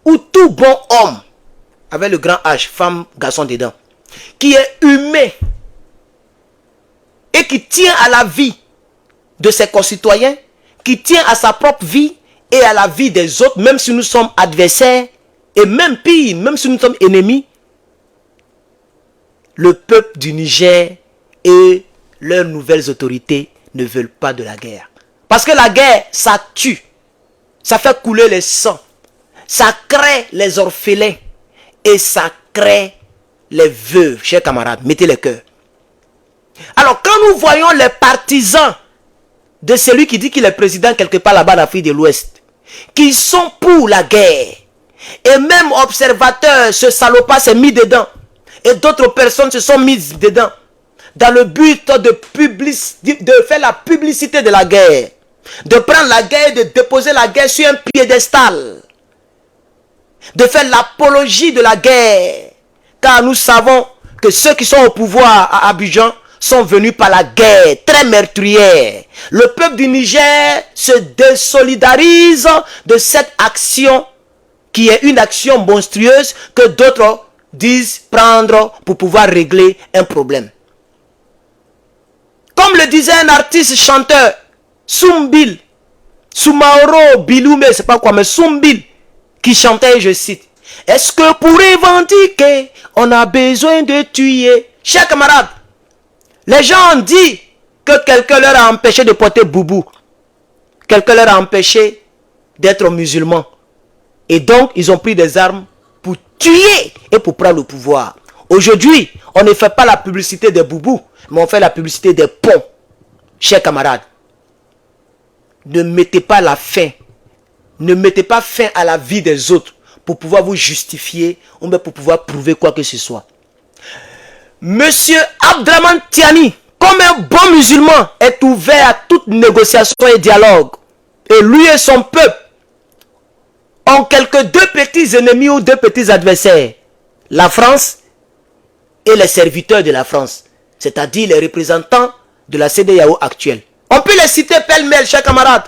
ou tout bon homme, avec le grand H, femme, garçon dedans, qui est humain et qui tient à la vie de ses concitoyens, qui tient à sa propre vie et à la vie des autres, même si nous sommes adversaires, et même pire, même si nous sommes ennemis, le peuple du Niger et leurs nouvelles autorités ne veulent pas de la guerre. Parce que la guerre, ça tue, ça fait couler les sangs, ça crée les orphelins et ça crée les veuves, chers camarades, mettez les cœurs. Alors quand nous voyons les partisans de celui qui dit qu'il est président quelque part là-bas en Afrique de l'Ouest, qui sont pour la guerre, et même observateurs, ce salopard s'est mis dedans, et d'autres personnes se sont mises dedans, dans le but de faire la publicité de la guerre, de prendre la guerre, de déposer la guerre sur un piédestal, de faire l'apologie de la guerre, car nous savons que ceux qui sont au pouvoir à Abidjan sont venus par la guerre très meurtrière. Le peuple du Niger se désolidarise de cette action qui est une action monstrueuse que d'autres disent prendre pour pouvoir régler un problème. Comme le disait un artiste chanteur, Soumbil, Soumaoro Biloume, c'est pas quoi, mais Soumbil, qui chantait, je cite, « Est-ce que pour revendiquer, on a besoin de tuer ?» Chers camarades, les gens ont dit que quelqu'un leur a empêché de porter boubou. Quelqu'un leur a empêché d'être musulmans. Et donc, ils ont pris des armes pour tuer et pour prendre le pouvoir. Aujourd'hui, on ne fait pas la publicité des boubous, mais on fait la publicité des ponts. Chers camarades, ne mettez pas la fin. Ne mettez pas fin à la vie des autres pour pouvoir vous justifier ou même pour pouvoir prouver quoi que ce soit. Monsieur Abdraman Tiani, comme un bon musulman, est ouvert à toute négociation et dialogue. Et lui et son peuple ont quelques deux petits ennemis ou deux petits adversaires. La France et les serviteurs de la France. C'est-à-dire les représentants de la CEDEAO actuelle. On peut les citer pêle-mêle, chers camarades.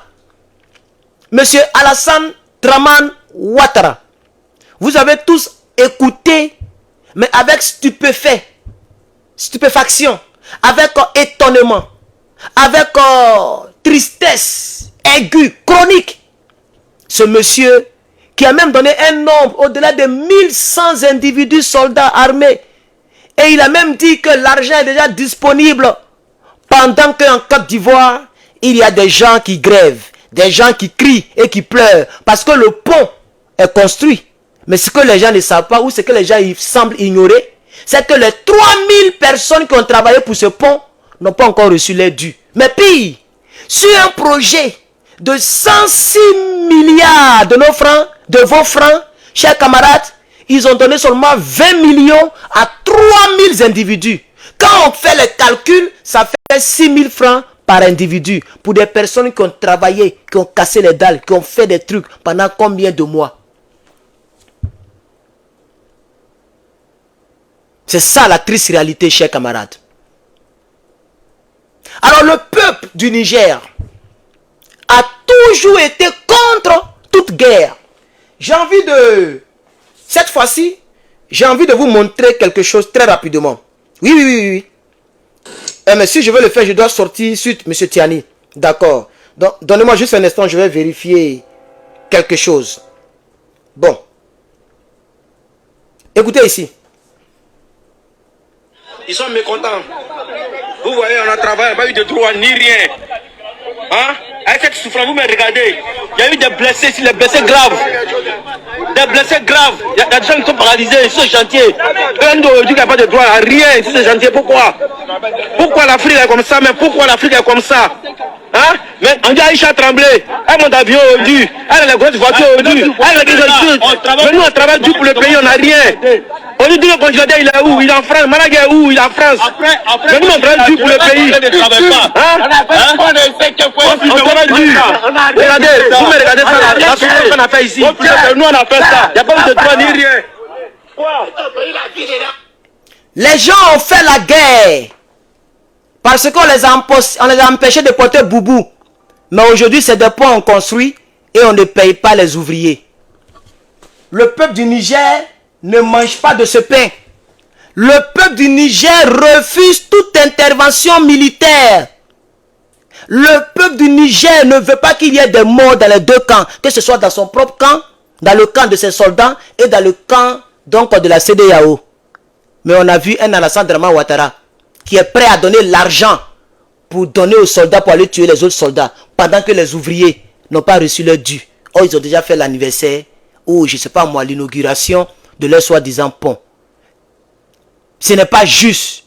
Monsieur Alassane Draman Ouattara. Vous avez tous écouté, mais avec stupéfaction, avec étonnement, avec tristesse aiguë, chronique. Ce monsieur qui a même donné un nombre au-delà de 1100 individus soldats armés. Et il a même dit que l'argent est déjà disponible. Pendant qu'en Côte d'Ivoire, il y a des gens qui grèvent, des gens qui crient et qui pleurent. Parce que le pont est construit. Mais ce que les gens ne savent pas, ou ce que les gens semblent ignorer, c'est que les 3000 personnes qui ont travaillé pour ce pont n'ont pas encore reçu les dus. Mais pire, sur un projet de 106 milliards de nos francs, de vos francs, chers camarades, ils ont donné seulement 20 millions à 3000 individus. Quand on fait les calculs, ça fait 6 000 francs par individu. Pour des personnes qui ont travaillé, qui ont cassé les dalles, qui ont fait des trucs pendant combien de mois? C'est ça la triste réalité, chers camarades. Alors le peuple du Niger a toujours été contre toute guerre. J'ai envie de... Cette fois-ci, j'ai envie de vous montrer quelque chose très rapidement. Oui. Mais si je veux le faire, je dois sortir suite, monsieur Tiani. D'accord. Donc, donnez-moi juste un instant, je vais vérifier quelque chose. Bon. Écoutez ici. Ils sont mécontents. Vous voyez, on a travaillé, on n'a pas eu de droit ni rien. Hein? Avec cette souffrance, vous me regardez. Il y a eu des blessés ici, des blessés graves. Des blessés graves. Il y a des gens qui sont paralysés sur ce chantier. Un d'aujourd'hui qui n'a pas de droit à rien sur ce chantier. Pourquoi? Pourquoi l'Afrique est comme ça? Mais pourquoi l'Afrique est comme ça? Hein? Mais on dit Aïcha Tremblay, elle monte d'avion aujourd'hui, elle a les grosses voitures aujourd'hui, elle a des choses. Mais nous on travaille dur pour le pays, on n'a rien. On nous dit le congélateur il est où? Il est en France. Malaga est où? Il est en France. Mais nous on travaille dur pour le pays. On travaille dur. Regardez, vous me regardez ça, la souffrance qu'on a fait ici. Nous on a fait ça. Il n'y a pas de droit ni rien. Les gens ont fait la guerre. Parce qu'on les a empêchés de porter boubou. Mais aujourd'hui, c'est des ponts construits et on ne paye pas les ouvriers. Le peuple du Niger ne mange pas de ce pain. Le peuple du Niger refuse toute intervention militaire. Le peuple du Niger ne veut pas qu'il y ait des morts dans les deux camps, que ce soit dans son propre camp, dans le camp de ses soldats et dans le camp donc de la CEDEAO. Mais on a vu un Alassane Dramane Ouattara qui est prêt à donner l'argent pour donner aux soldats pour aller tuer les autres soldats, pendant que les ouvriers n'ont pas reçu leur dû. Oh, ils ont déjà fait l'anniversaire ou je ne sais pas moi, l'inauguration de leur soi-disant pont. Ce n'est pas juste.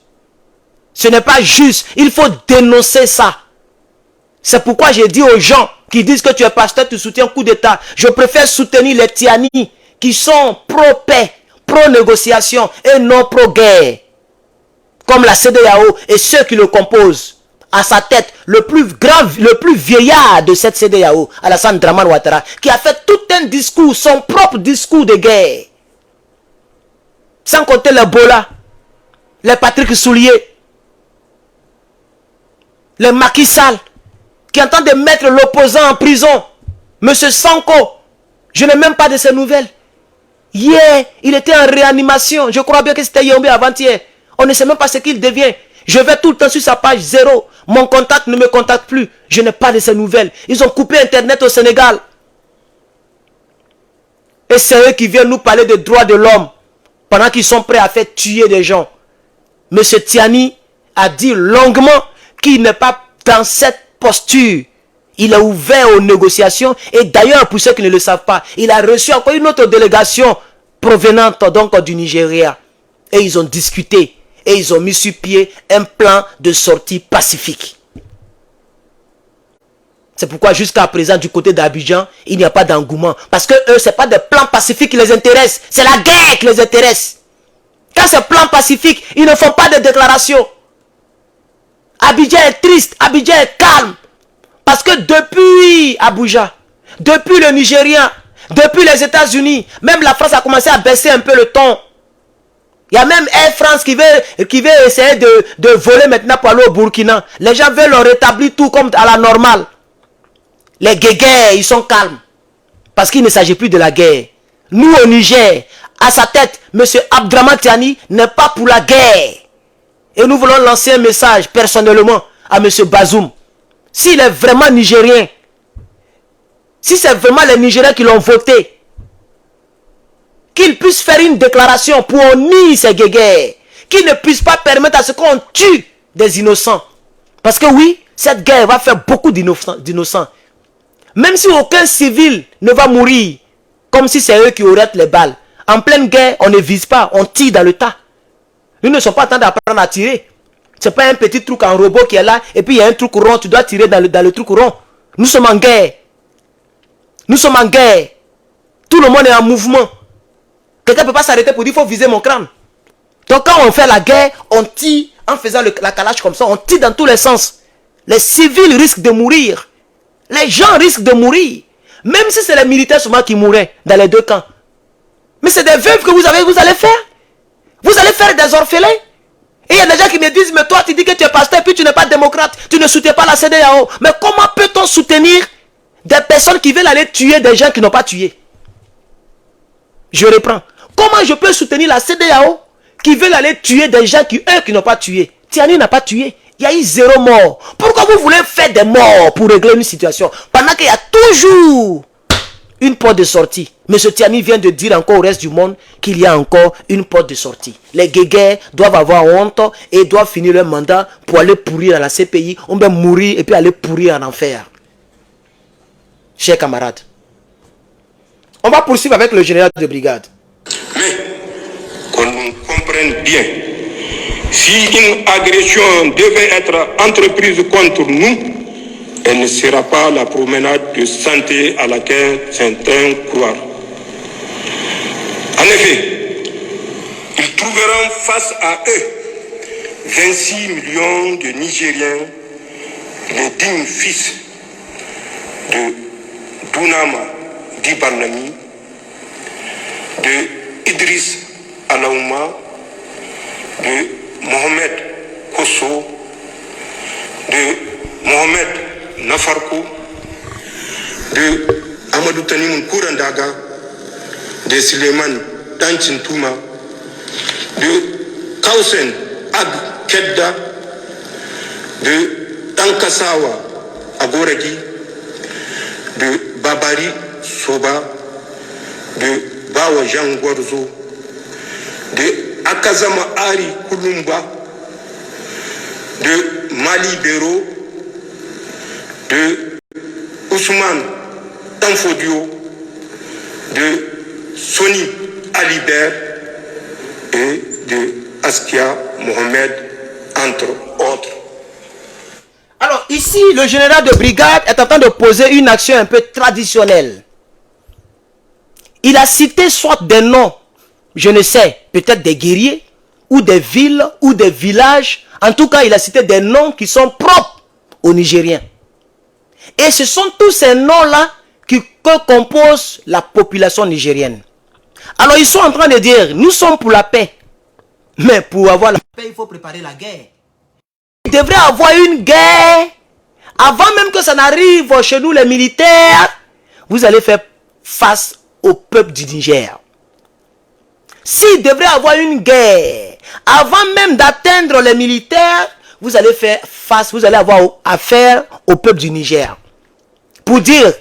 Ce n'est pas juste. Il faut dénoncer ça. C'est pourquoi j'ai dit aux gens qui disent que tu es pasteur, tu soutiens un coup d'État. Je préfère soutenir les Tiani qui sont pro-paix, pro-négociation et non pro-guerre. Comme la CEDEAO et ceux qui le composent. À sa tête, le plus grave, le plus vieillard de cette CEDEAO, Alassane Dramane Ouattara, qui a fait tout un discours, son propre discours de guerre. Sans compter les Bola, les Patrick Soulier, les Macky Sall, qui entendent de mettre l'opposant en prison. Monsieur Sanko, je n'ai même pas de ses nouvelles. Hier, il était en réanimation. Je crois bien que c'était hier ou avant-hier. On ne sait même pas ce qu'il devient. Je vais tout le temps sur sa page 0. Mon contact ne me contacte plus. Je n'ai pas de ses nouvelles. Ils ont coupé Internet au Sénégal. Et c'est eux qui viennent nous parler des droits de l'homme pendant qu'ils sont prêts à faire tuer des gens. Monsieur Tiani a dit longuement qu'il n'est pas dans cette posture. Il est ouvert aux négociations. Et d'ailleurs, pour ceux qui ne le savent pas, il a reçu encore une autre délégation provenante donc du Nigeria. Et ils ont discuté. Et ils ont mis sur pied un plan de sortie pacifique. C'est pourquoi jusqu'à présent, du côté d'Abidjan, il n'y a pas d'engouement. Parce que eux, ce n'est pas des plans pacifiques qui les intéressent. C'est la guerre qui les intéresse. Quand c'est plan pacifique, ils ne font pas de déclaration. Abidjan est triste, Abidjan est calme. Parce que depuis Abuja, depuis le Nigeria, depuis les États-Unis, même la France a commencé à baisser un peu le ton. Il y a même Air France qui veut essayer de voler maintenant pour aller au Burkina. Les gens veulent leur rétablir tout comme à la normale. Les guéguerres, ils sont calmes. Parce qu'il ne s'agit plus de la guerre. Nous au Niger, à sa tête, M. Abdraman Tiani n'est pas pour la guerre. Et nous voulons lancer un message personnellement à M. Bazoum. S'il est vraiment nigérien, si c'est vraiment les Nigériens qui l'ont voté, qu'il puisse faire une déclaration pour unir ces guéguerres, qu'il ne puisse pas permettre à ce qu'on tue des innocents. Parce que oui, cette guerre va faire beaucoup d'innocents. Même si aucun civil ne va mourir, comme si c'est eux qui auraient les balles. En pleine guerre, on ne vise pas, on tire dans le tas. Nous ne sommes pas en train d'apprendre à tirer. Ce n'est pas un petit truc en robot qui est là, et puis il y a un truc rond, tu dois tirer dans le truc rond. Nous sommes en guerre. Nous sommes en guerre. Tout le monde est en mouvement. Quelqu'un ne peut pas s'arrêter pour dire qu'il faut viser mon crâne. Donc quand on fait la guerre, on tire en faisant la calage comme ça, on tire dans tous les sens. Les civils risquent de mourir. Les gens risquent de mourir. Même si c'est les militaires souvent qui mouraient dans les deux camps. Mais c'est des veuves que vous allez faire. Vous allez faire des orphelins. Et il y a des gens qui me disent, mais toi tu dis que tu es pasteur et puis tu n'es pas démocrate. Tu ne soutiens pas la CEDEAO. Mais comment peut-on soutenir des personnes qui veulent aller tuer des gens qui n'ont pas tué? Je reprends. Comment je peux soutenir la CEDEAO qui veulent aller tuer des gens qui n'ont pas tué? Tiani n'a pas tué. Il y a eu 0 mort. Pourquoi vous voulez faire des morts pour régler une situation pendant qu'il y a toujours une porte de sortie? Monsieur Tiani vient de dire encore au reste du monde qu'il y a encore une porte de sortie. Les guéguerres doivent avoir honte et doivent finir leur mandat pour aller pourrir dans la CPI. On va mourir et puis aller pourrir en enfer. Chers camarades, on va poursuivre avec le général de brigade. Mais qu'on comprenne bien, si une agression devait être entreprise contre nous, elle ne sera pas la promenade de santé à laquelle certains croient. En effet, ils trouveront face à eux 26 millions de Nigériens, les dignes fils de Dunama Dibarnami, de Idriss Alaouma, de Mohamed Kosso, de Mohamed Nafarko, de Amadou Tanimoun Kourandaga, de Suleiman Danchintouma, de Kausen Ag Kedda, de Tankasawa Agoragui, de Babari Soba, de Bawa Jean Gwarzo, de Akazama Ari Kulumba, de Mali Bero, de Ousmane Tanfodio, de Soni Alibert et de Askia Mohamed, entre autres. Alors ici, le général de brigade est en train de poser une action un peu traditionnelle. Il a cité soit des noms, je ne sais, peut-être des guerriers, ou des villes, ou des villages. En tout cas, il a cité des noms qui sont propres aux Nigériens. Et ce sont tous ces noms-là que compose la population nigérienne. Alors ils sont en train de dire, nous sommes pour la paix. Mais pour avoir la paix, il faut préparer la guerre. Il devrait avoir une guerre. Avant même que ça n'arrive chez nous les militaires, vous allez faire face au peuple du Niger. S'il devrait avoir une guerre, avant même d'atteindre les militaires, vous allez faire face, vous allez avoir affaire au peuple du Niger. Pour dire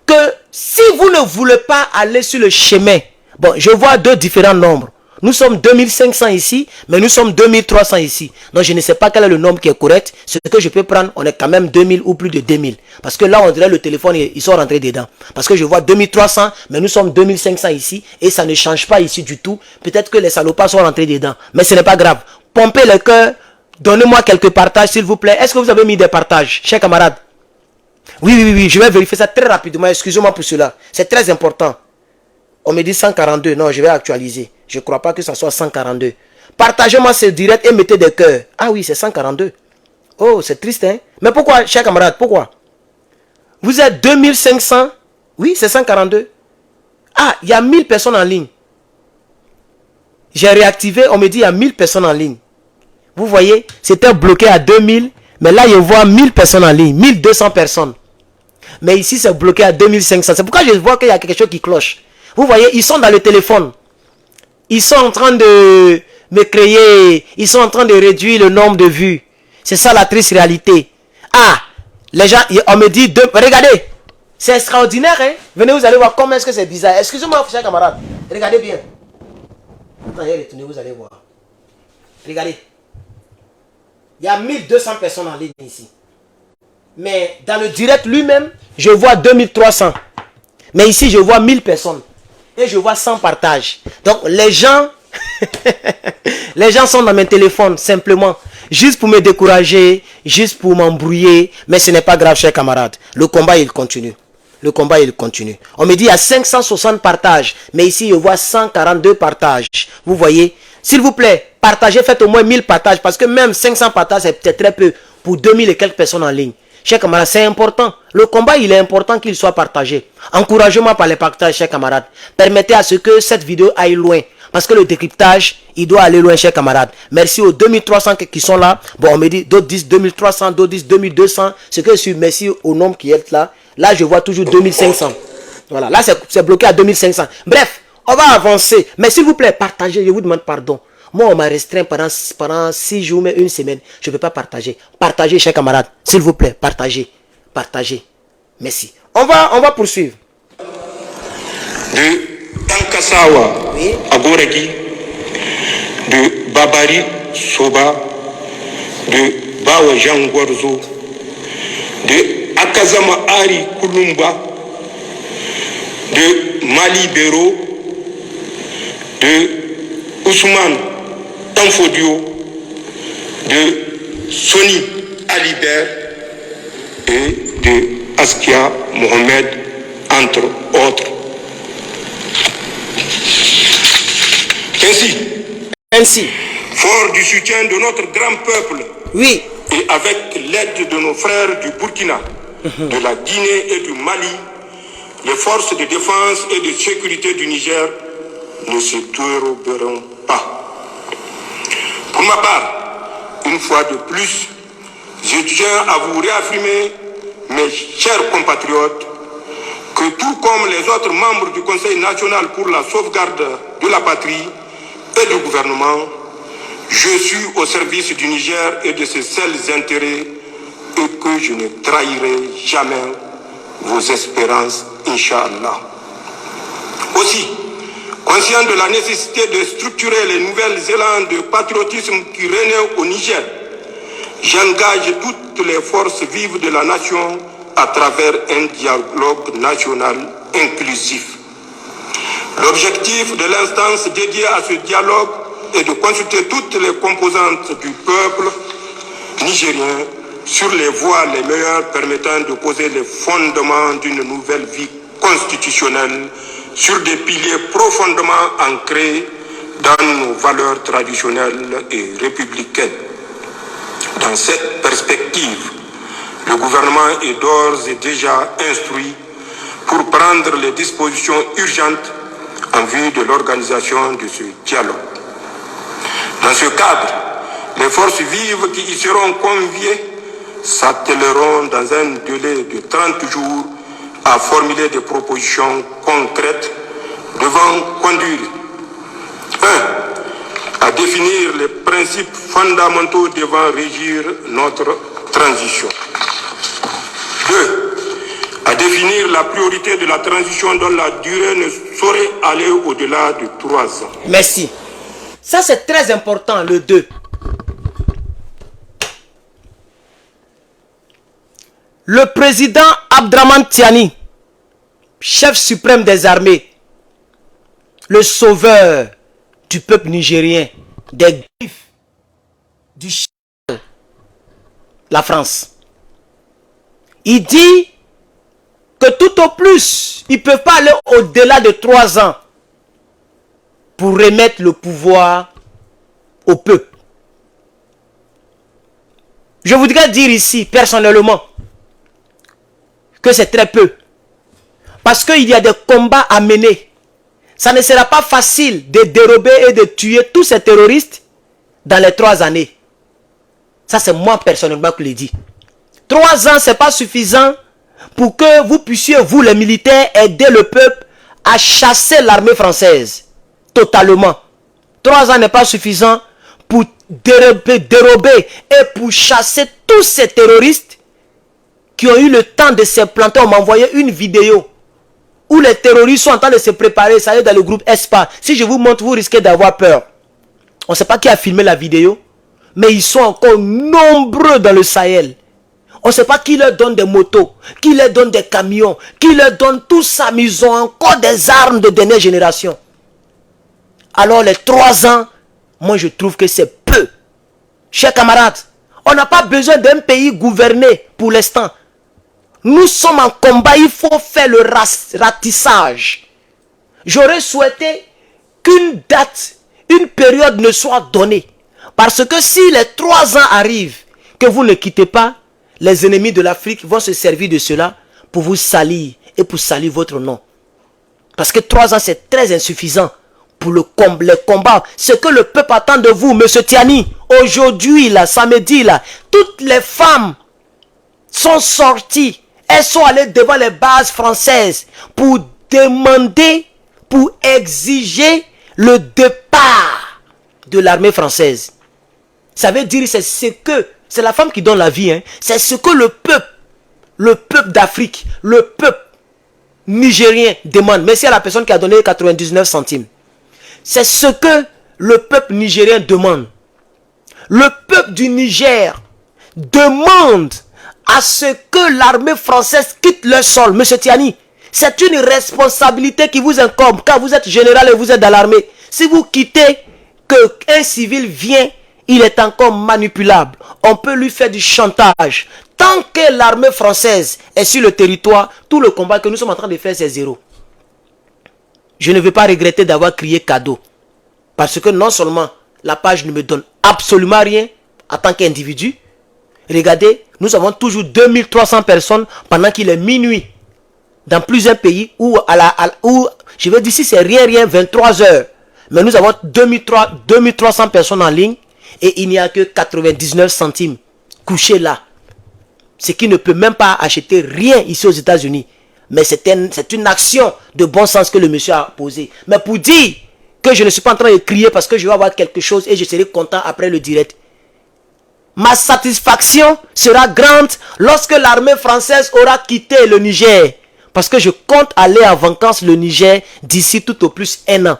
que si vous ne voulez pas aller sur le chemin, bon, je vois deux différents nombres. Nous sommes 2500 ici, mais nous sommes 2300 ici. Donc je ne sais pas quel est le nombre qui est correct. Ce que je peux prendre, on est quand même 2000 ou plus de 2000. Parce que là, on dirait le téléphone, ils sont rentrés dedans. Parce que je vois 2300, mais nous sommes 2500 ici. Et ça ne change pas ici du tout. Peut-être que les salopards sont rentrés dedans. Mais ce n'est pas grave. Pompez le cœur. Donnez-moi quelques partages, s'il vous plaît. Est-ce que vous avez mis des partages, chers camarades? Oui. Je vais vérifier ça très rapidement. Excusez-moi pour cela. C'est très important. On me dit 142. Non, je vais actualiser. Je ne crois pas que ça soit 142. Partagez-moi ce direct et mettez des cœurs. Ah oui, c'est 142. Oh, c'est triste, hein? Mais pourquoi, chers camarades, pourquoi? Vous êtes 2500. Oui, c'est 142. Ah, il y a 1000 personnes en ligne. J'ai réactivé, on me dit il y a 1000 personnes en ligne. Vous voyez, c'était bloqué à 2000. Mais là, je vois 1000 personnes en ligne. 1200 personnes. Mais ici, c'est bloqué à 2500. C'est pourquoi je vois qu'il y a quelque chose qui cloche. Vous voyez, ils sont dans le téléphone. Ils sont en train de me créer. Ils sont en train de réduire le nombre de vues. C'est ça la triste réalité. Ah, les gens, on me dit, regardez. C'est extraordinaire, hein. Venez, vous allez voir comment est-ce que c'est bizarre. Excusez-moi, chers camarades. Regardez bien. Attendez, retournez, vous allez voir. Regardez. Il y a 1200 personnes en ligne ici. Mais dans le direct lui-même, je vois 2300. Mais ici, je vois 1000 personnes. Et je vois 100 partages. Donc, les gens, les gens sont dans mes téléphones, simplement. Juste pour me décourager, juste pour m'embrouiller. Mais ce n'est pas grave, chers camarades. Le combat, il continue. Le combat, il continue. On me dit, il y a 560 partages. Mais ici, je vois 142 partages. Vous voyez? S'il vous plaît, partagez, faites au moins 1000 partages. Parce que même 500 partages, c'est peut-être très peu pour 2000 et quelques personnes en ligne. Chers camarades, c'est important. Le combat, il est important qu'il soit partagé. Encouragez-moi par les partages, chers camarades. Permettez à ce que cette vidéo aille loin. Parce que le décryptage, il doit aller loin, chers camarades. Merci aux 2300 qui sont là. Bon, on me dit, d'autres disent 2300, d'autres disent 2200. Ce que je suis, merci au nombre qui est là. Là, je vois toujours 2500. Voilà, là, c'est bloqué à 2500. Bref, on va avancer. Mais s'il vous plaît, partagez, je vous demande pardon. Moi, on m'a restreint pendant 6 jours, mais une semaine. Je ne peux pas partager. Partagez, chers camarades. S'il vous plaît, partagez. Partagez. Merci. On va poursuivre. De Tankasawa, Oui. Agoragui, de Babari Soba, de Bawa Jean Gwarzo, de Akazama Ari Kulumba, de Mali Bero, de Ousmane Tanfodio, de Soni Alibert et de Askia Mohamed, entre autres. Ainsi. Fort du soutien de notre grand peuple, Oui. et avec l'aide de nos frères du Burkina, de la Guinée et du Mali, les forces de défense et de sécurité du Niger ne se déroberont pas. Pour ma part, une fois de plus, je tiens à vous réaffirmer, mes chers compatriotes, que tout comme les autres membres du Conseil national pour la sauvegarde de la patrie et du gouvernement, je suis au service du Niger et de ses seuls intérêts et que je ne trahirai jamais vos espérances, Inch'Allah. Aussi, conscient de la nécessité de structurer les nouvelles élans de patriotisme qui renaissent au Niger, j'engage toutes les forces vives de la nation à travers un dialogue national inclusif. L'objectif de l'instance dédiée à ce dialogue est de consulter toutes les composantes du peuple nigérien sur les voies les meilleures permettant de poser les fondements d'une nouvelle vie constitutionnelle sur des piliers profondément ancrés dans nos valeurs traditionnelles et républicaines. Dans cette perspective, le gouvernement est d'ores et déjà instruit pour prendre les dispositions urgentes en vue de l'organisation de ce dialogue. Dans ce cadre, les forces vives qui y seront conviées s'attelleront dans un délai de 30 jours à formuler des propositions concrètes devant conduire 1. À définir les principes fondamentaux devant régir notre transition. 2. À définir la priorité de la transition dont la durée ne saurait aller au-delà de 3 ans. Merci. Ça, c'est très important, le 2. Le président Abdraman Tiani, chef suprême des armées, le sauveur du peuple nigérien, des griffes du châle, la France. Il dit que tout au plus, ils ne peuvent pas aller au-delà de 3 ans pour remettre le pouvoir au peuple. Je voudrais dire ici, personnellement, que c'est très peu. Parce qu'il y a des combats à mener. Ça ne sera pas facile de dérober et de tuer tous ces terroristes dans les 3 années. Ça, c'est moi personnellement qui le dis. 3 ans, ce n'est pas suffisant pour que vous puissiez, vous les militaires, aider le peuple à chasser l'armée française. Totalement. 3 ans n'est pas suffisant pour dérober et pour chasser tous ces terroristes qui ont eu le temps de se planter. On m'a envoyé une vidéo où les terroristes sont en train de se préparer. Ça y est, dans le groupe ESPA. Si je vous montre, vous risquez d'avoir peur. On ne sait pas qui a filmé la vidéo, mais ils sont encore nombreux dans le Sahel. On ne sait pas qui leur donne des motos, qui leur donne des camions, qui leur donne tout ça, mais ils ont encore des armes de dernière génération. Alors les 3 ans, moi je trouve que c'est peu. Chers camarades, on n'a pas besoin d'un pays gouverné pour l'instant. Nous sommes en combat, il faut faire le ratissage. J'aurais souhaité qu'une date, une période ne soit donnée. Parce que si les 3 ans arrivent, que vous ne quittez pas, les ennemis de l'Afrique vont se servir de cela pour vous salir et pour salir votre nom. Parce que 3 ans, c'est très insuffisant pour les combats. Ce que le peuple attend de vous, monsieur Tiani, aujourd'hui, là, samedi, là, toutes les femmes sont sorties. Elles sont allées devant les bases françaises pour demander, pour exiger le départ de l'armée française. Ça veut dire c'est ce que, c'est la femme qui donne la vie, hein. C'est ce que le peuple d'Afrique, le peuple nigérien demande. Merci à la personne qui a donné 99 centimes. C'est ce que le peuple nigérien demande. Le peuple du Niger demande à ce que l'armée française quitte le sol. Monsieur Tiani, c'est une responsabilité qui vous incombe quand vous êtes général et vous êtes dans l'armée. Si vous quittez, qu'un civil vient, il est encore manipulable. On peut lui faire du chantage. Tant que l'armée française est sur le territoire, tout le combat que nous sommes en train de faire, c'est zéro. Je ne veux pas regretter d'avoir crié cadeau. Parce que non seulement la page ne me donne absolument rien en tant qu'individu. Regardez, nous avons toujours 2300 personnes pendant qu'il est minuit. Dans plusieurs pays où, je veux dire, si c'est rien, 23 heures. Mais nous avons 2300 personnes en ligne et il n'y a que 99 centimes couchés là. Ce qui ne peut même pas acheter rien ici aux États-Unis. Mais c'est une action de bon sens que le monsieur a posée. Mais pour dire que je ne suis pas en train de crier parce que je vais avoir quelque chose et je serai content après le direct. ma satisfaction sera grande lorsque l'armée française aura quitté le Niger. Parce que je compte aller en vacances le Niger d'ici tout au plus 1 an.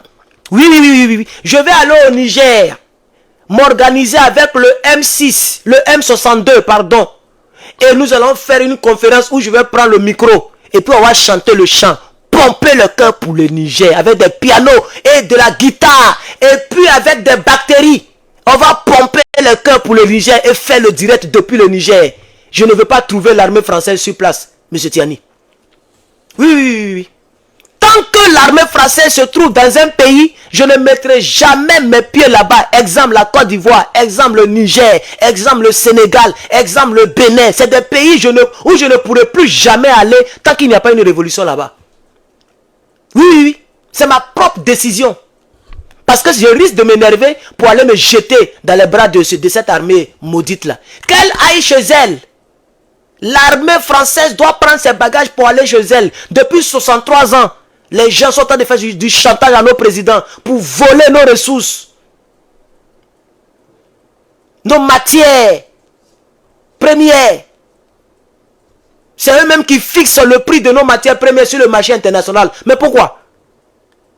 Oui. Je vais aller au Niger, m'organiser avec le M6, le M62, pardon. Et nous allons faire une conférence où je vais prendre le micro. Et puis on va chanter le chant. Pomper le cœur pour le Niger avec des pianos et de la guitare. Et puis avec des bactéries. On va pomper le cœur pour le Niger et faire le direct depuis le Niger. Je ne veux pas trouver l'armée française sur place, M. Tiani. Oui. Tant que l'armée française se trouve dans un pays, je ne mettrai jamais mes pieds là-bas. Exemple la Côte d'Ivoire, exemple le Niger, exemple le Sénégal, exemple le Bénin. C'est des pays où je ne pourrai plus jamais aller tant qu'il n'y a pas une révolution là-bas. Oui. C'est ma propre décision. Parce que je risque de m'énerver pour aller me jeter dans les bras de cette armée maudite-là. Qu'elle aille chez elle. L'armée française doit prendre ses bagages pour aller chez elle. Depuis 63 ans, les gens sont en train de faire du chantage à nos présidents pour voler nos ressources. Nos matières premières. C'est eux-mêmes qui fixent le prix de nos matières premières sur le marché international. Mais pourquoi?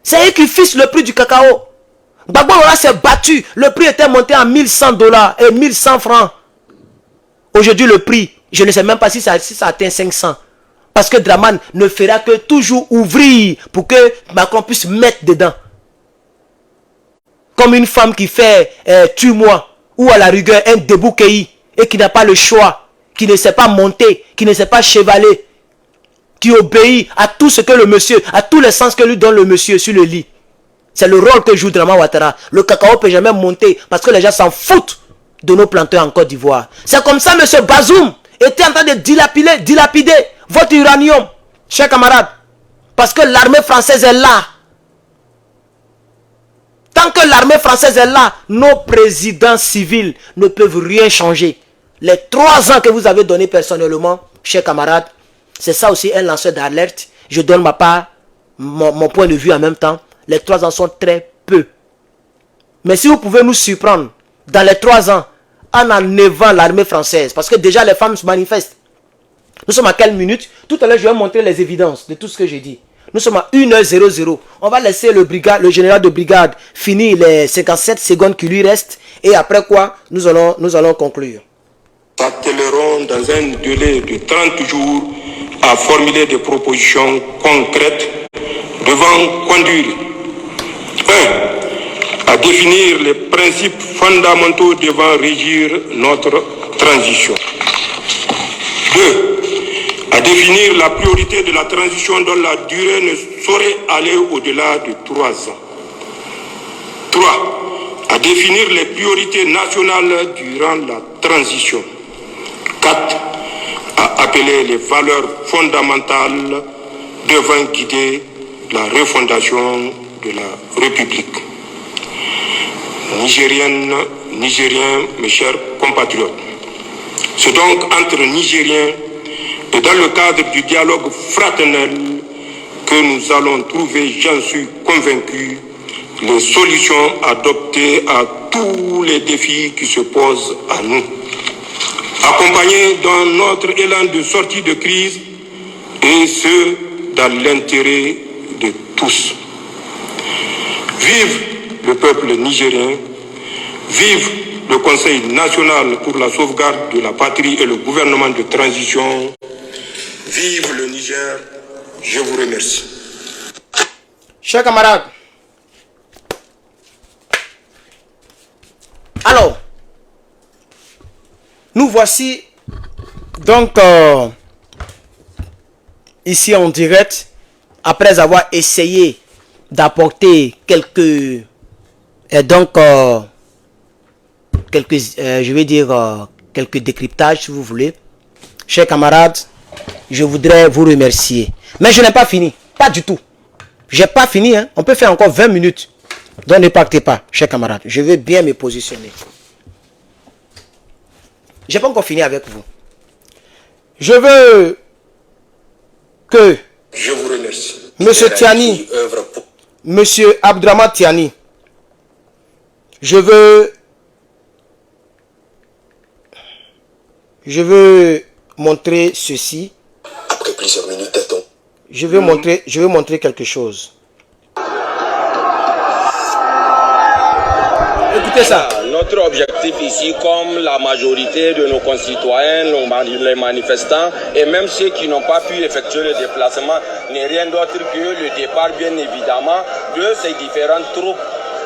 C'est eux qui fixent le prix du cacao. Gbagbo s'est battu. Le prix était monté à $1100 et 1100 francs. Aujourd'hui, le prix, je ne sais même pas si ça atteint 500. Parce que Draman ne fera que toujours ouvrir pour que Macron puisse mettre dedans. Comme une femme qui fait tue-moi ou à la rigueur un débouqueï et qui n'a pas le choix, qui ne sait pas monter, qui ne sait pas chevaler, qui obéit à tout ce que le monsieur, à tous les sens que lui donne le monsieur sur le lit. C'est le rôle que joue Draman Ouattara. Le cacao ne peut jamais monter parce que les gens s'en foutent de nos planteurs en Côte d'Ivoire. C'est comme ça, M. Bazoum était en train de dilapider votre uranium, chers camarades. Parce que l'armée française est là. Tant que l'armée française est là, nos présidents civils ne peuvent rien changer. Les 3 ans que vous avez donnés personnellement, chers camarades, c'est ça aussi un lanceur d'alerte. Je donne ma part, mon point de vue en même temps. Les 3 ans sont très peu. Mais si vous pouvez nous surprendre dans les 3 ans, en enlevant l'armée française, parce que déjà les femmes se manifestent. Nous sommes à quelle minute? Tout à l'heure, je vais montrer les évidences de tout ce que j'ai dit. Nous sommes à 1h00. On va laisser le général de brigade finir les 57 secondes qui lui restent. Et après quoi, nous allons conclure. Nous s'attellerons dans un délai de 30 jours à formuler des propositions concrètes devant conduire 1. À définir les principes fondamentaux devant régir notre transition. 2. À définir la priorité de la transition dont la durée ne saurait aller au-delà de 3 ans. 3. À définir les priorités nationales durant la transition. 4. À appeler les valeurs fondamentales devant guider la refondation de la République. Nigériennes, Nigériens, mes chers compatriotes, c'est donc entre Nigériens et dans le cadre du dialogue fraternel que nous allons trouver, j'en suis convaincu, les solutions adoptées à tous les défis qui se posent à nous. Accompagnés dans notre élan de sortie de crise, et ce, dans l'intérêt de tous. Vive le peuple nigérien, vive le Conseil national pour la sauvegarde de la patrie et le gouvernement de transition. Vive le Niger, je vous remercie. Chers camarades, alors, nous voici donc ici en direct, après avoir essayé d'apporter quelques je vais dire quelques décryptages si vous voulez. Chers camarades, je voudrais vous remercier. Mais je n'ai pas fini, pas du tout. J'ai pas fini, hein. On peut faire encore 20 minutes. Donc ne partez pas, chers camarades. Je vais bien me positionner. J'ai pas encore fini avec vous. Je veux que je vous remercie. Monsieur Tiani, Monsieur Abdraman Tiani, je veux Je veux montrer ceci. Après plusieurs minutes d'attente. Je veux montrer quelque chose. Écoutez ça. Notre objectif ici, comme la majorité de nos concitoyens, les manifestants, et même ceux qui n'ont pas pu effectuer le déplacement, n'est rien d'autre que le départ, bien évidemment, de ces différentes troupes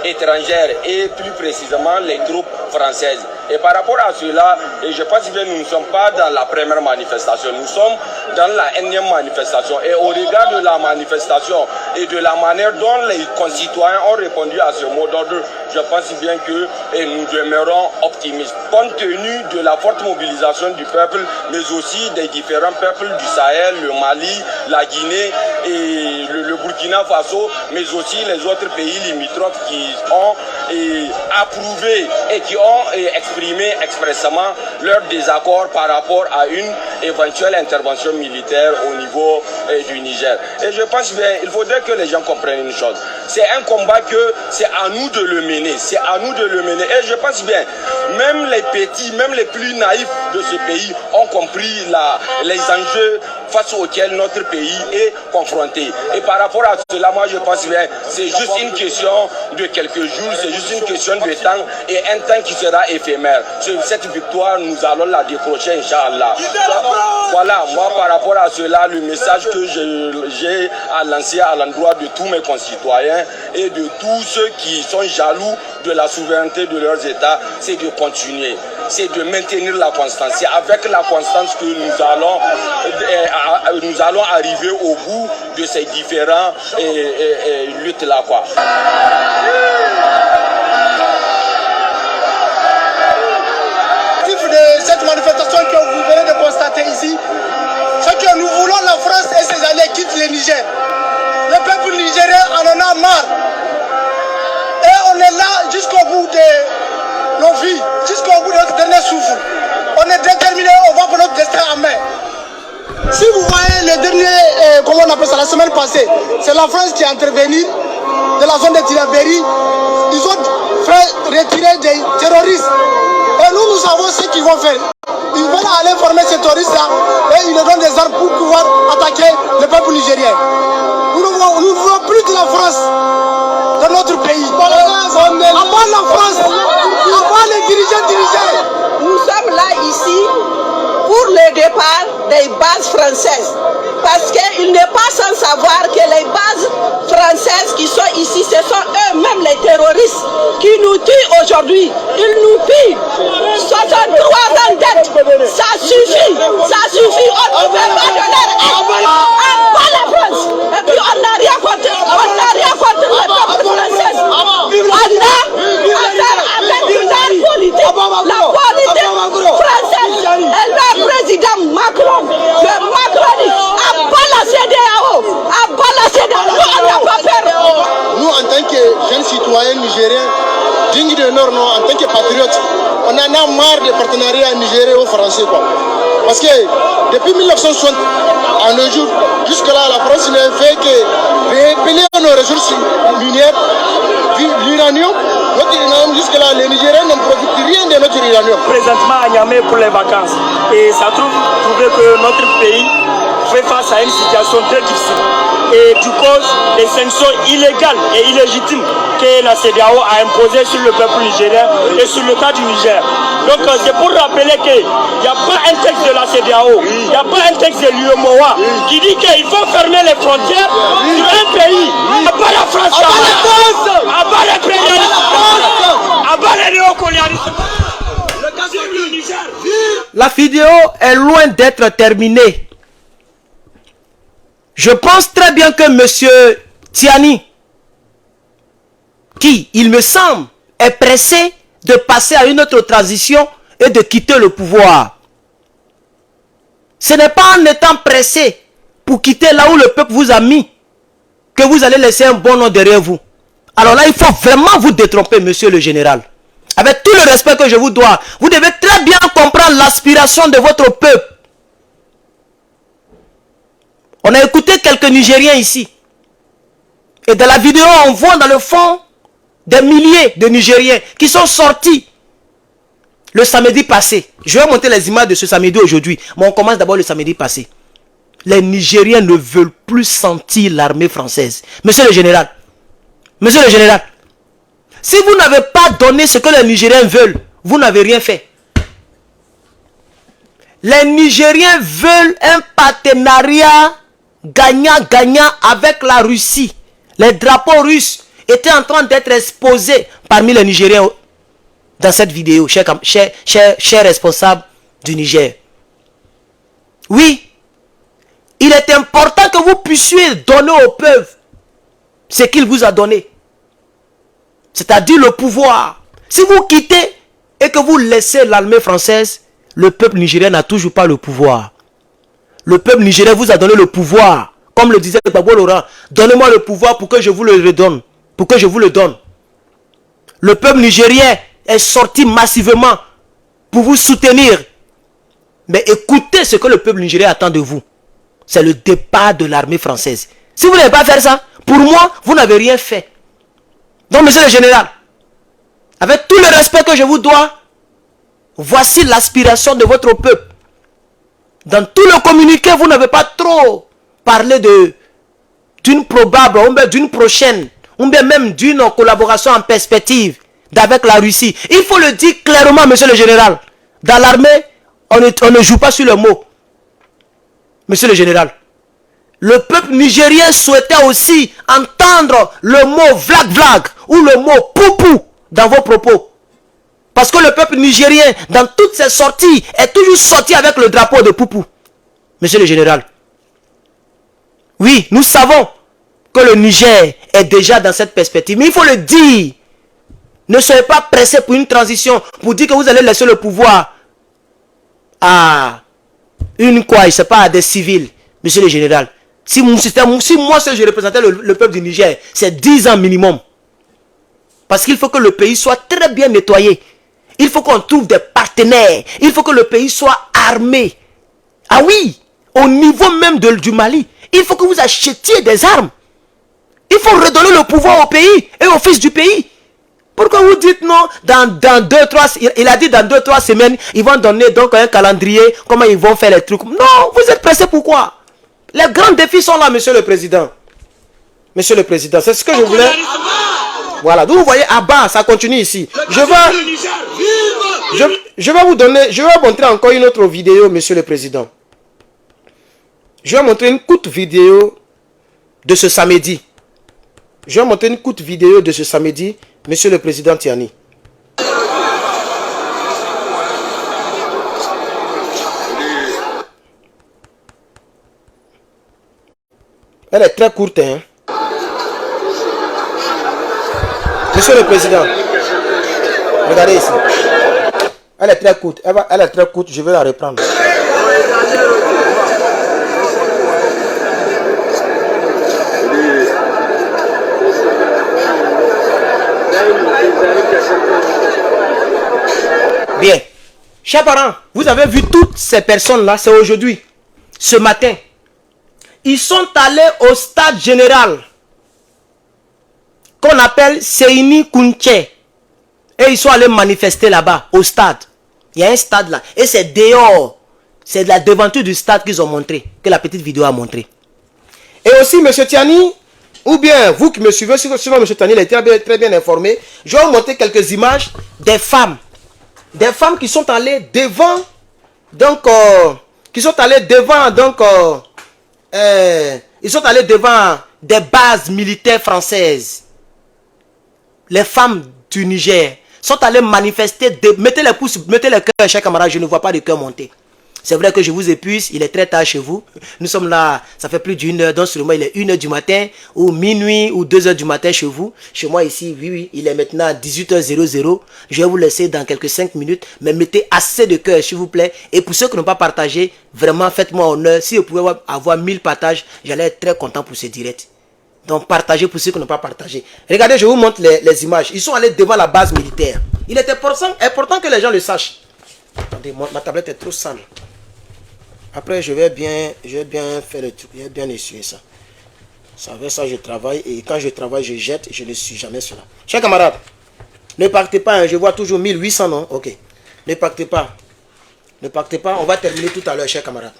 étrangères et plus précisément les troupes françaises. Et par rapport à cela, et je pense que nous ne sommes pas dans la première manifestation, nous sommes dans la énième manifestation. Et au regard de la manifestation et de la manière dont les concitoyens ont répondu à ce mot d'ordre, je pense bien que nous demeurons optimistes. Compte tenu de la forte mobilisation du peuple, mais aussi des différents peuples du Sahel, le Mali, la Guinée et le Burkina Faso, mais aussi les autres pays limitrophes qui ont approuvé et qui ont exprimé expressément leur désaccord par rapport à une éventuelle intervention militaire au niveau du Niger. Et je pense bien, il faudrait que les gens comprennent une chose. C'est un combat que c'est à nous de le mener. C'est à nous de le mener. Et je pense bien, même les petits, même les plus naïfs de ce pays ont compris les enjeux face auxquels notre pays est confronté. Et par rapport à cela, moi je pense bien, c'est juste une question de quelques jours, c'est juste une question de temps et un temps qui sera éphémère. Cette victoire, nous allons la décrocher, Inch'Allah. Voilà, moi par rapport à cela, le message que j'ai à lancer à l'endroit de tous mes concitoyens et de tous ceux qui sont jaloux de la souveraineté de leurs États, c'est de continuer, c'est de maintenir la constance. C'est avec la constance que nous allons arriver au bout de ces différents luttes-là, quoi. De cette manifestation que vous venez de constater ici, c'est que nous voulons la France et ses alliés quittent le Niger. Le peuple nigérien en a marre. Et on est là jusqu'au bout de nos vies, jusqu'au bout de notre dernier souffle. On est déterminé, on va pour notre destin en main. Si vous voyez le dernier, comment on appelle ça, la semaine passée, c'est la France qui est intervenue de la zone de Tilaberi. Ils ont fait retirer des terroristes. Et nous savons ce qu'ils vont faire. Ils veulent aller former ces terroristes-là et ils leur donnent des armes pour pouvoir attaquer le peuple nigérien. Nous ne voulons plus de la France dans notre pays. À part la France, à part les dirigeants dirigés. Nous sommes là ici pour le départ des bases françaises. Parce qu'il n'est pas sans savoir que les bases françaises qui sont ici, ce sont eux-mêmes les terroristes qui nous tuent aujourd'hui. Ils nous pillent. 63 en tête. Ça suffit. Ça suffit. On ne peut pas donner à pas la France. Et puis on n'a rien contre le peuple français. On a avec la politique. La politique française. Et le président Macron, le macroniste, à pas la CEDEAO. À pas la CEDEAO. On n'a pas peur. Nous, en tant que jeunes citoyens nigériens, dignes de Nord, en tant que patriotes, on en a marre des partenariats nigério-français, quoi. Parce que depuis 1960, à nos jours, jusque-là, la France n'a fait que révéler nos ressources minières, l'uranium. Jusque-là, les Nigériens n'en profitent rien de notre uranium. Présentement à Niamey pour les vacances. Et ça trouve que notre pays fait face à une situation très difficile. Et du cause des sanctions illégales et illégitimes que la CEDEAO a imposées sur le peuple nigérien et sur le cas du Niger. Donc c'est pour rappeler qu'il n'y a pas un texte de la CEDEAO, il n'y a pas un texte de l'UEMOA qui dit qu'il faut fermer les frontières sur un pays. À bas la France, à bas l'impérialisme, à bas les néocolonialistes. Le cas du Niger. La vidéo est loin d'être terminée. Je pense très bien que M. Tiani, qui, il me semble, est pressé de passer à une autre transition et de quitter le pouvoir. Ce n'est pas en étant pressé pour quitter là où le peuple vous a mis que vous allez laisser un bon nom derrière vous. Alors là, il faut vraiment vous détromper, monsieur le général. Avec tout le respect que je vous dois, vous devez très bien comprendre l'aspiration de votre peuple. On a écouté quelques Nigériens ici. Et dans la vidéo, on voit dans le fond des milliers de Nigériens qui sont sortis Le samedi passé, je vais monter les images de ce samedi aujourd'hui, mais on commence d'abord le samedi passé. Les Nigériens ne veulent plus sentir l'armée française. Monsieur le général, si vous n'avez pas donné ce que les Nigériens veulent, vous n'avez rien fait. Les Nigériens veulent un partenariat gagnant-gagnant avec la Russie. Les drapeaux russes étaient en train d'être exposés parmi les Nigériens dans cette vidéo, chers responsables du Niger. Oui, il est important que vous puissiez donner au peuple ce qu'il vous a donné. C'est-à-dire le pouvoir. Si vous quittez et que vous laissez l'armée française, le peuple nigérien n'a toujours pas le pouvoir. Le peuple nigérien vous a donné le pouvoir. Comme le disait Gbagbo Laurent, donnez-moi le pouvoir pour que je vous le redonne. Pour que je vous le donne. Le peuple nigérien est sorti massivement pour vous soutenir. Mais écoutez ce que le peuple nigérien attend de vous. C'est le départ de l'armée française. Si vous n'avez pas fait ça, pour moi, vous n'avez rien fait. Donc, monsieur le général, avec tout le respect que je vous dois, voici l'aspiration de votre peuple. Dans tout le communiqué, vous n'avez pas trop parlé d'une probable, ou bien d'une prochaine, ou bien même d'une collaboration en perspective avec la Russie. Il faut le dire clairement, monsieur le général. Dans l'armée, on ne joue pas sur le mot. Monsieur le général, le peuple nigérien souhaitait aussi entendre le mot vlag ou le mot poupou dans vos propos. Parce que le peuple nigérien, dans toutes ses sorties, est toujours sorti avec le drapeau de poupou. Monsieur le général, oui, nous savons que le Niger est déjà dans cette perspective. Mais il faut le dire. Ne soyez pas pressé pour une transition, pour dire que vous allez laisser le pouvoir à je sais pas, à des civils. Monsieur le général, si moi seul je représentais le peuple du Niger, c'est 10 ans minimum. Parce qu'il faut que le pays soit très bien nettoyé. Il faut qu'on trouve des partenaires. Il faut que le pays soit armé. Ah oui, au niveau même du Mali, il faut que vous achetiez des armes. Il faut redonner le pouvoir au pays et aux fils du pays. Pourquoi vous dites non, dans 2-3, il a dit dans 2-3 semaines, ils vont donner donc un calendrier, comment ils vont faire les trucs. Non, vous êtes pressé pourquoi? Les grands défis sont là, monsieur le président. Monsieur le président, c'est ce que je voulais. Voilà, donc vous voyez, à bas, ça continue ici. Je vais vous donner, je vais montrer encore une autre vidéo, monsieur le président. Je vais montrer une courte vidéo de ce samedi. Monsieur le président Tiani. Elle est très courte, hein. Monsieur le président, regardez ici. Elle est très courte. Elle est très courte, je vais la reprendre. Bien. Chers parents, vous avez vu toutes ces personnes-là, c'est aujourd'hui, ce matin. Ils sont allés au stade général qu'on appelle Seyni Kounche. Et ils sont allés manifester là-bas, au stade. Il y a un stade là. Et c'est dehors. C'est de la devanture du stade qu'ils ont montré, que la petite vidéo a montré. Et aussi, M. Tiani, ou bien vous qui me suivez, sinon M. Tiani il est très bien informé, je vais vous montrer quelques images des femmes. Des femmes qui sont allées devant, donc, ils sont allés devant des bases militaires françaises. Les femmes du Niger sont allées manifester, mettez les pouces, mettez les cœurs, chers camarades, je ne vois pas de cœur monter. C'est vrai que je vous épuise, il est très tard chez vous. Nous sommes là, ça fait plus d'1 heure, donc sûrement il est 1 heure du matin, ou minuit, ou 2 heures du matin chez vous. Chez moi ici, oui, il est maintenant 18h00. Je vais vous laisser dans quelques 5 minutes, mais mettez assez de cœur, s'il vous plaît. Et pour ceux qui n'ont pas partagé, vraiment faites-moi honneur. Si vous pouvez avoir 1000 partages, j'allais être très content pour ce direct. Donc partagez pour ceux qui n'ont pas partagé. Regardez, je vous montre les images. Ils sont allés devant la base militaire. Il est important que les gens le sachent. Attendez, ma tablette est trop sale. Après, je vais bien faire le truc, je vais bien essuyer ça. Avec ça, je travaille et quand je travaille, je jette et je ne suis jamais cela. Chers camarades, ne partez pas, hein, je vois toujours 1800, non? Ok. Ne partez pas. Ne partez pas, on va terminer tout à l'heure, chers camarades.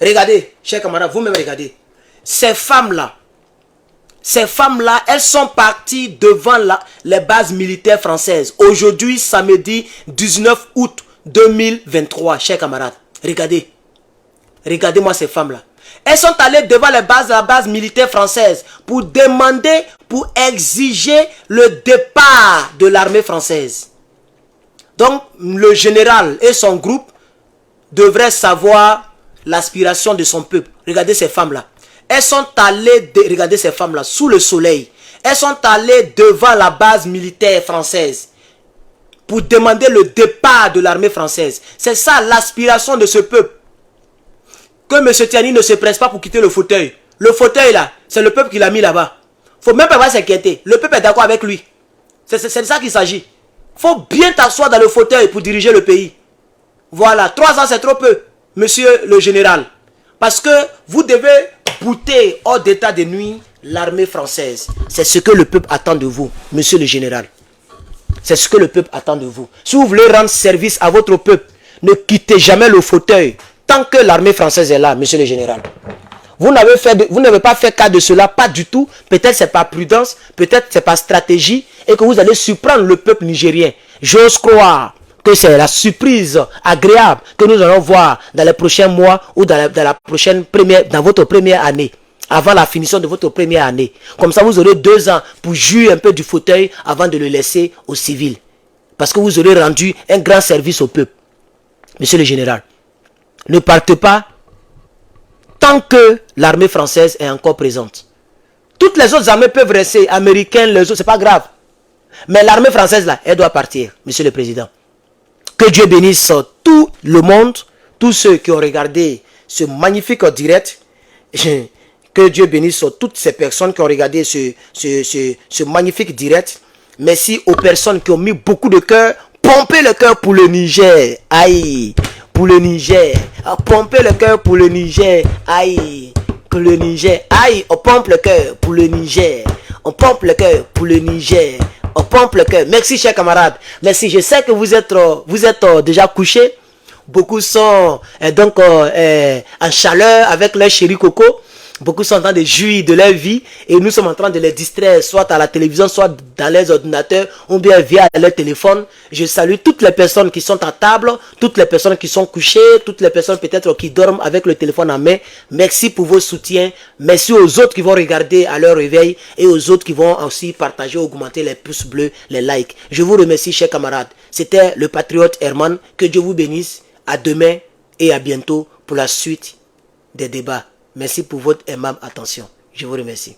Regardez, chers camarades, vous-même regardez. Ces femmes-là, elles sont parties devant les bases militaires françaises. Aujourd'hui, samedi 19 août 2023, chers camarades. Regardez. Regardez-moi ces femmes-là. Elles sont allées devant la base militaire française pour demander, pour exiger le départ de l'armée française. Donc, le général et son groupe devraient savoir l'aspiration de son peuple. Regardez ces femmes-là. Elles sont allées, regardez ces femmes-là, sous le soleil. Elles sont allées devant la base militaire française pour demander le départ de l'armée française. C'est ça l'aspiration de ce peuple. Que M. Tiani ne se presse pas pour quitter le fauteuil. Le fauteuil là, c'est le peuple qui l'a mis là-bas. Il ne faut même pas s'inquiéter. Le peuple est d'accord avec lui. C'est de ça qu'il s'agit. Il faut bien t'asseoir dans le fauteuil pour diriger le pays. Voilà, 3 ans c'est trop peu, monsieur le général. Parce que vous devez bouter hors d'état de nuit l'armée française. C'est ce que le peuple attend de vous, monsieur le général. C'est ce que le peuple attend de vous. Si vous voulez rendre service à votre peuple, ne quittez jamais le fauteuil tant que l'armée française est là, monsieur le général. Vous n'avez pas fait cas de cela, pas du tout. Peut-être c'est par prudence, peut-être c'est par stratégie et que vous allez surprendre le peuple nigérien. J'ose croire que c'est la surprise agréable que nous allons voir dans les prochains mois ou dans votre première année, avant la finition de votre première année. Comme ça, vous aurez 2 ans pour jouir un peu du fauteuil avant de le laisser aux civils. Parce que vous aurez rendu un grand service au peuple. Monsieur le général, ne partez pas tant que l'armée française est encore présente. Toutes les autres armées peuvent rester, américaines, les autres, c'est pas grave. Mais l'armée française, là, elle doit partir, monsieur le président. Que Dieu bénisse tout le monde, tous ceux qui ont regardé ce magnifique direct. Que Dieu bénisse toutes ces personnes qui ont regardé ce magnifique direct. Merci aux personnes qui ont mis beaucoup de cœur. Pompez le cœur pour le Niger. Aïe. Pour le Niger. Pompez le cœur pour le Niger. Aïe. Pour le Niger. Aïe. On pompe le cœur pour le Niger. On pompe le cœur pour le Niger. On pompe le cœur. Merci, chers camarades. Merci. Je sais que vous êtes déjà couchés. Beaucoup sont donc en chaleur avec leur chéri Coco. Beaucoup sont en train de jouir de leur vie et nous sommes en train de les distraire soit à la télévision, soit dans les ordinateurs ou bien via leur téléphone. Je salue toutes les personnes qui sont à table, toutes les personnes qui sont couchées, toutes les personnes peut-être qui dorment avec le téléphone en main. Merci pour vos soutiens. Merci aux autres qui vont regarder à leur réveil et aux autres qui vont aussi partager, augmenter les pouces bleus, les likes. Je vous remercie, chers camarades. C'était le patriote Herman. Que Dieu vous bénisse. À demain et à bientôt pour la suite des débats. Merci pour votre aimable attention. Je vous remercie.